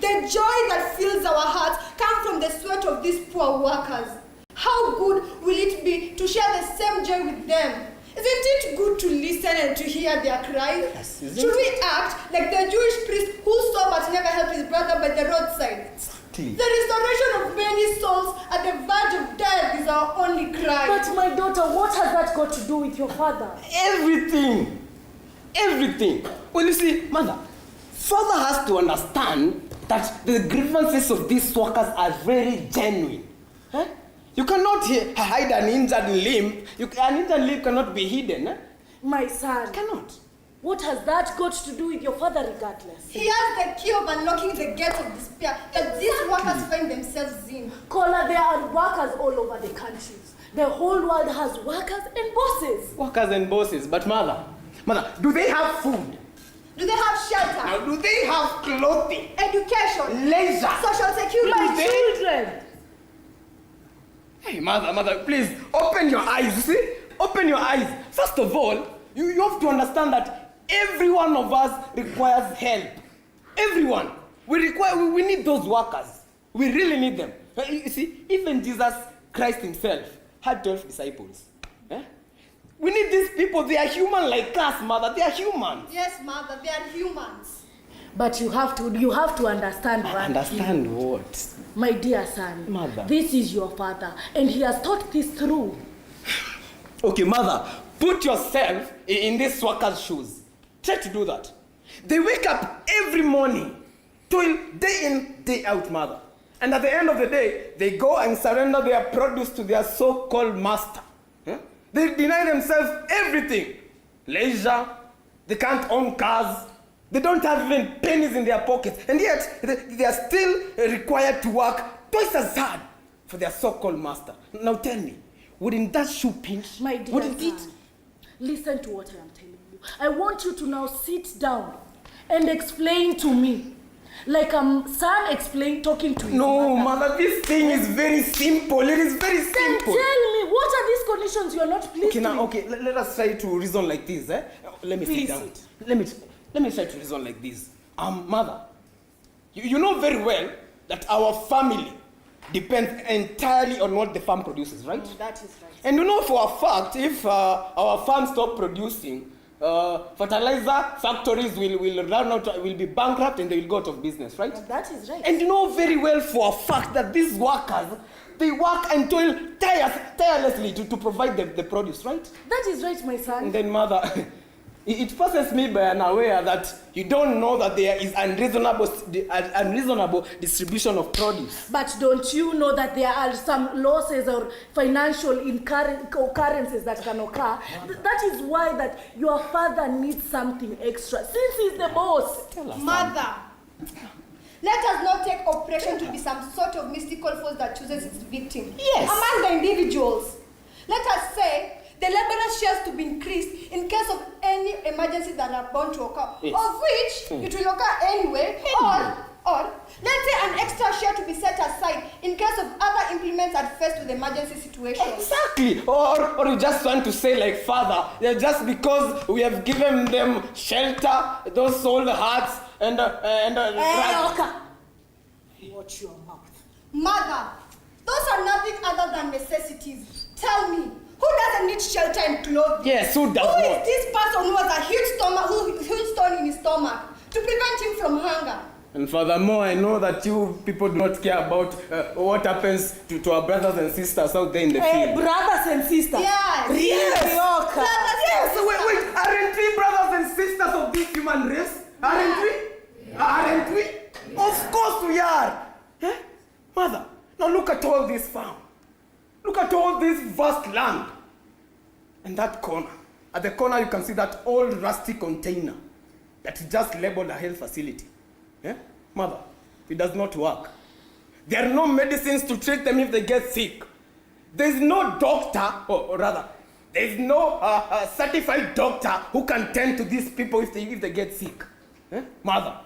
The joy that fills our hearts comes from the sweat of these poor workers. How good will it be to share the same joy with them? Isn't it good to listen and to hear their cries? Yes, Should we act like the Jewish priest who saw but never helped his brother by the roadside? Exactly. The restoration of many souls at the verge of death is our only cry. But my daughter, what has that got to do with your father? Everything. Everything. Well, you see, Mother, Father has to understand that the grievances of these workers are very genuine. Huh? You cannot hide an injured limb. An injured limb cannot be hidden. Eh? My son. Cannot. What has that got to do with your father regardless? He has the key of unlocking the gates of despair that these workers find themselves in. Kola, there are workers all over the countries. The whole world has workers and bosses. Workers and bosses. But Mother, do they have food? Do they have shelter? Now, do they have clothing? Education? Leisure? Social security? My children! Hey, Mother, please, open your eyes, you see? Open your eyes. First of all, you have to understand that every one of us requires help. Everyone. We need those workers. We really need them. You see, even Jesus Christ himself had 12 disciples. Eh? We need these people. They are human like us, Mother. They are humans. Yes, Mother, they are humans. But you have to understand one Understand thing. what? My dear son, Mother. This is your father, and he has thought this through. Okay, Mother, put yourself in this worker's shoes. Try to do that. They wake up every morning toil day in, day out, mother. And at the end of the day, they go and surrender their produce to their so-called master. Yeah? They deny themselves everything. Leisure, they can't own cars, they don't have even pennies in their pockets, and yet they are still required to work twice as hard for their so-called master. Now tell me, wouldn't that shoe pinch? My dear Wouldn't son, it? listen to what I am telling you. I want you to now sit down and explain to me, like son talking to his No, mother. mother, this thing is very simple. It is very Then simple. tell me, what are these conditions you are not pleased Okay, now, with? okay, let us try to reason like this. Let me Please sit down. sit. Let me try to reason like this. Mother, you know very well that our family depends entirely on what the farm produces, right? That is right. And you know for a fact, if our farm stop producing, fertilizer factories will run out, will be bankrupt, and they will go out of business, right? That is right. And you know very well for a fact that these workers, they work and toil tirelessly to provide the produce, right? That is right, my son. And then, mother, it passes me by unaware that you don't know that there is unreasonable distribution of produce. But don't you know that there are some losses or financial occurrences that can occur? That is why that your father needs something extra, since he's the boss. Mother, let us not take oppression to be some sort of mystical force that chooses its victim. Yes. Among the individuals, let us say the laborers' shares to be increased in case of any emergencies that are bound to occur, yes. of which it will occur anyway. Or let's say an extra share to be set aside in case of other implements are faced with emergency situations. Exactly. Or you just want to say like father, just because we have given them shelter, those old hearts and Watch your mouth. Mother, those are nothing other than necessities. Tell me, who doesn't need shelter and clothing? Yes, who does Who not? is this person who has a huge stone in his stomach to prevent him from hunger? And furthermore, I know that you people do not care about what happens to our brothers and sisters out there in the field. Brothers and sisters? Yes. Really? Yes. Yes. Wait, aren't we brothers and sisters of this human race? Aren't we? Aren't we? Of course we are. Eh? Mother, now look at all this farm. Look at all this vast land. And that corner. At the corner you can see that old rusty container that is just labeled a health facility. Eh? Mother, it does not work. There are no medicines to treat them if they get sick. There is no doctor, or rather, there is no certified doctor who can tend to these people if they get sick. Eh? Mother,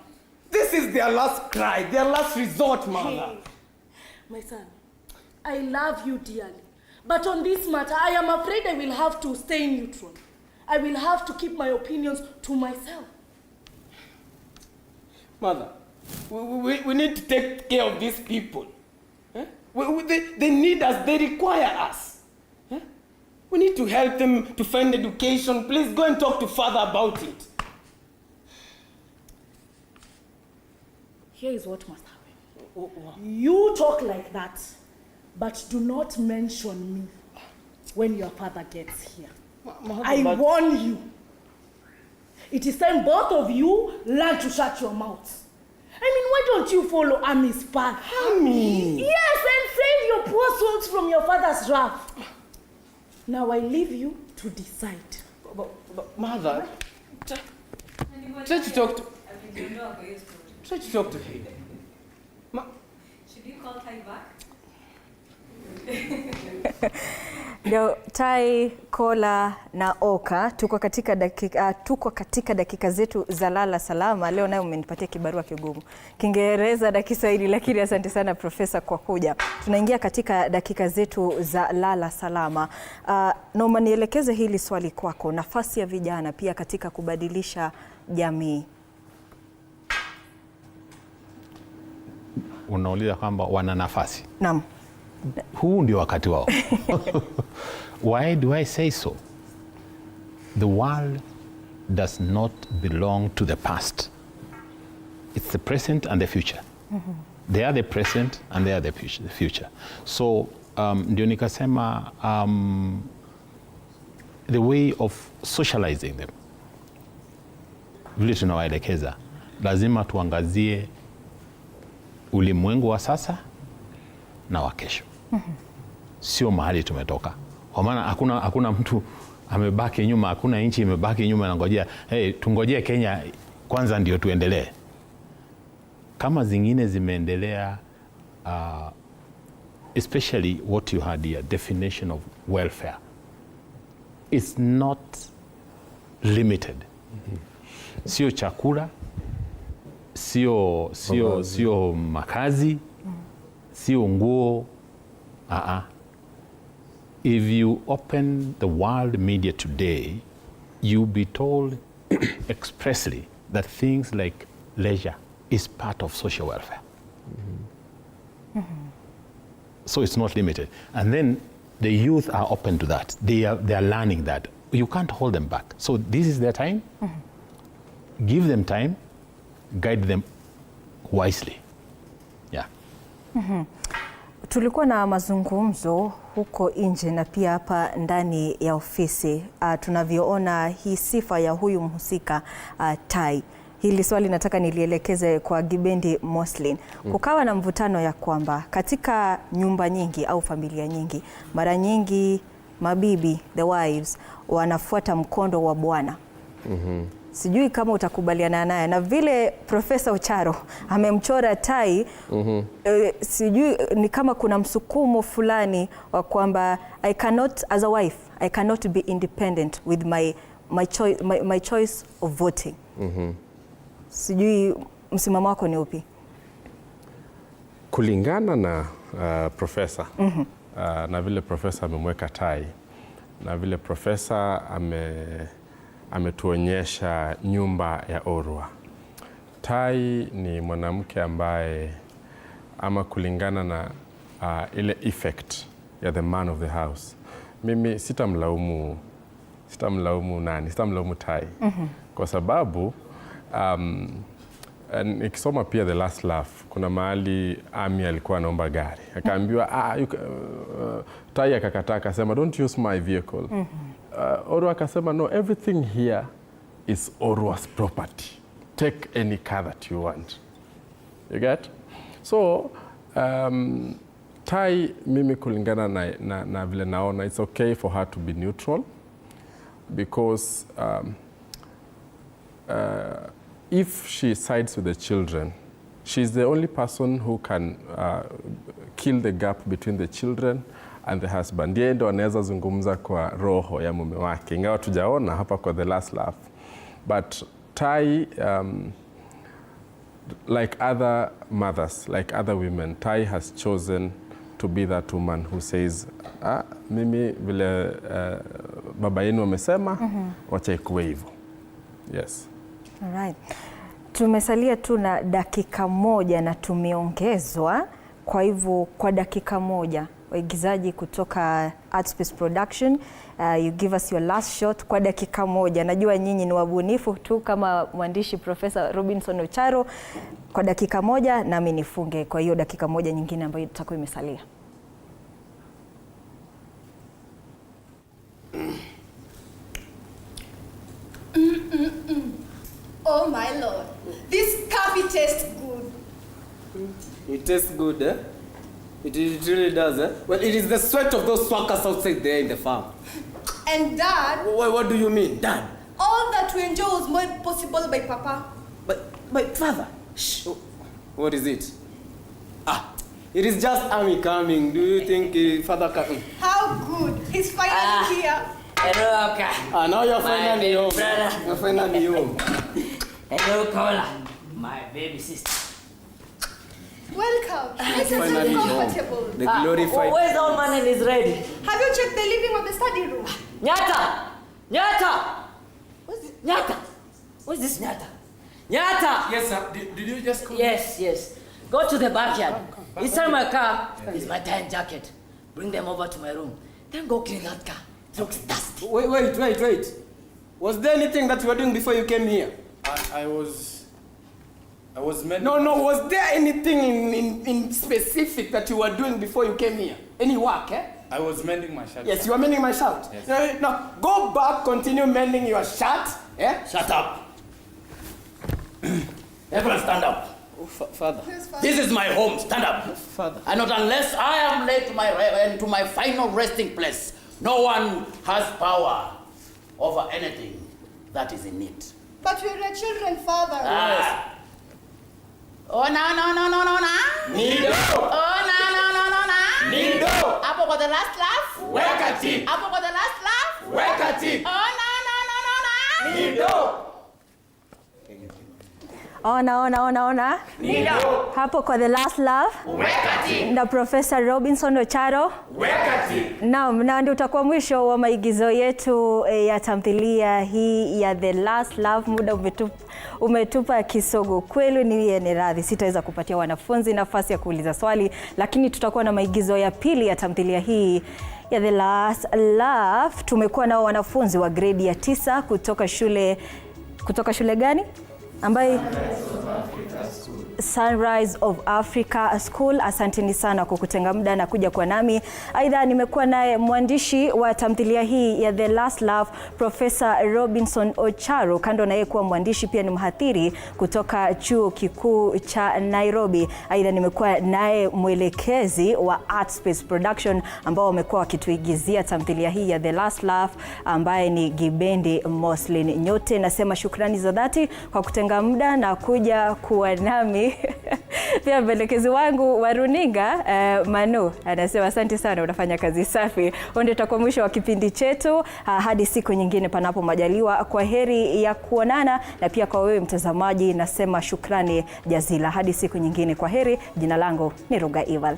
this is their last cry, their last resort, mother. Hey, my son, I love you dearly. But on this matter, I am afraid I will have to stay neutral. I will have to keep my opinions to myself. Mother, we need to take care of these people. Eh? They need us, they require us. Eh? We need to help them to find education. Please go and talk to father about it. Here is what must happen. You talk like that, but do not mention me when your father gets here. I warn you. It is time both of you learn to shut your mouths. I mean, why don't you follow Ami's path? Ami? Yes, and save your poor souls from your father's wrath. Now I leave you to decide. But mother, try to talk to... Try to talk to him. Should you call Tai back? Ndio Tai, Kola na Oka tuko katika dakika zetu za lala salama. Leo nayo umenipatia kibarua kigumu, Kiingereza na Kiswahili, lakini asante sana Profesa kwa kuja. Tunaingia katika dakika zetu za lala salama. Naomba nielekeze hili swali kwako, nafasi ya vijana pia katika kubadilisha jamii. Unauliza kwamba wana nafasi? Naam. Huu ndio wakati wao. Why do I say so? The world does not belong to the past. It's the present and the future. They are the present and they are the future. So ndio nikasema the way of socializing them, vile tunawaelekeza, lazima tuangazie ulimwengu wa sasa na wa kesho. Sio mahali tumetoka. Kwa maana hakuna mtu amebaki nyuma, hakuna nchi imebaki nyuma na ngojea, hey, tungojee Kenya kwanza ndio tuendelee. Kama zingine zimeendelea, especially what you had here, definition of welfare. It's not limited. Sio chakula, sio makazi, sio nguo. If you open the world media today, you'll be told expressly that things like leisure is part of social welfare. So it's not limited. And then the youth are open to that. They are learning that. You can't hold them back. So this is their time. Give them time, guide them wisely. Yeah. Tulikuwa na mazungumzo huko nje na pia hapa ndani ya ofisi. Tunavyoona hii sifa ya huyu mhusika Tai. Hili swali nataka nilielekeze kwa Gibendi Moslin. Kukawa na mvutano ya kwamba katika nyumba nyingi au familia nyingi, mara nyingi mabibi, the wives, wanafuata mkondo wa bwana. Sijui kama utakubaliana naye, na vile Profesa Ocharo amemchora Tai, sijui ni kama kuna msukumo fulani wa kwamba I cannot, as a wife, I cannot be independent with my choice of voting. Sijui msimamo wako ni upi? Kulingana na profesa, na vile profesa amemweka Tai, na vile profesa ametuonyesha nyumba ya Orwa. Tai ni mwanamke ambaye, ama kulingana na ile effect ya the man of the house, mimi sitamlaumu Tai. Kwa sababu nikisoma pia The Last Laugh, kuna mahali Ami alikuwa anaomba gari, akaambiwa Tai akakataa, akasema don't use my vehicle. Orwa akasema no, everything here is Orwa's property, take any car that you want. You get? So Tai, mimi kulingana na vile naona, it's okay for her to be neutral, because if she sides with the children, she's the only person who can kill the gap between the children and the husband. Yeye ndo anaweza zungumza kwa roho ya mume wake, ingawa tujaona hapa kwa The Last Laugh. But Tai, like other mothers, like other women, Tai has chosen to be that woman who says, mimi vile baba yenu wamesema, wacha ikuwe hivyo. Yes. Alright. Tumesalia tu na dakika moja na tumeongezwa, kwa hivyo kwa dakika moja waigizaji kutoka Artspace Production, you give us your last shot kwa dakika moja. Najua nyinyi ni wabunifu tu kama mwandishi Profesa Robinson Ocharo. Kwa dakika moja nami nifunge kwa hiyo dakika moja nyingine ambayo itakuwa imesalia. Oh my lord, this coffee tastes good. It tastes good, eh? It really does, eh? Well, it is the sweat of those workers outside there in the farm. And Dad? What do you mean, Dad? All that we enjoy was made possible by Papa. By father? Shh. What is it? It is just Ami coming. Do you think father coming? How good. He's finally here. Hello, Oka. Now you're finally home. Brother. You're finally home. Hello, Kola. My baby sister. Welcome. This is so comfortable. The glorified. Where's the old man and is ready? Have you checked the living or the study room? Nyata! Nyata! What's this? Nyata! What's this Nyata? Nyata! Yes, sir. Did you just call? Yes. Go to the backyard. Inside my car is my tie and jacket. Bring them over to my room. Then go clean that car. It looks dusty. Wait. Was there anything that you were doing before you came here? I was mending. No. Was there anything in specific that you were doing before you came here? Any work, eh? I was mending my shirt. Yes, you were mending my shirt. Yes. Now, go back, continue mending your shirt. Eh? Shut up. Everyone stand up. Father. This is my home. Stand up. Father. And not unless I am led to my final resting place, no one has power over anything that is in it. But we're your children, Father. Ah. Oh, no. Nido. Oh, no. Nido. Apo for the last laugh. Wakati. Apo for the last laugh. Wakati. Oh, no. Nido. Ona. Nido. Hapo kwa The Last Laugh. Wakati. Na Professor Robinson Ocharo. Wakati. Naam, na ndio utakuwa mwisho wa maigizo yetu ya tamthilia hii ya The Last Laugh. Muda umetupa kisogo. Kweli ni radhi, sitaweza kupatia wanafunzi nafasi ya kuuliza swali, lakini tutakuwa na maigizo ya pili ya tamthilia hii ya The Last Laugh. Tumekuwa nao wanafunzi wa grade ya 9 kutoka shule gani? Ambaye Sunrise of Africa School. Asanteni sana kwa kutenga muda na kuja kwa nami. Aidha nimekuwa naye mwandishi wa tamthilia hii ya The Last Laugh, Professor Robinson Ocharo. Kando na yeye kuwa mwandishi, pia ni mhadhiri kutoka Chuo Kikuu cha Nairobi. Aidha nimekuwa naye mwelekezi wa Art Space Production ambao wamekuwa wakituigizia tamthilia hii ya The Last Laugh, ambaye ni Gibendi Moslin. Nyote nasema shukrani za dhati kwa kutenga muda na kuja kuwa nami. Pia mwelekezi wangu wa runinga Manu anasema asante sana, unafanya kazi safi. Ndio tutakuwa mwisho wa kipindi chetu. Hadi siku nyingine panapo majaliwa. Kwa heri ya kuonana, na pia kwa wewe mtazamaji nasema shukrani jazila. Hadi siku nyingine, kwa heri. Jina langu ni Ruga Ival.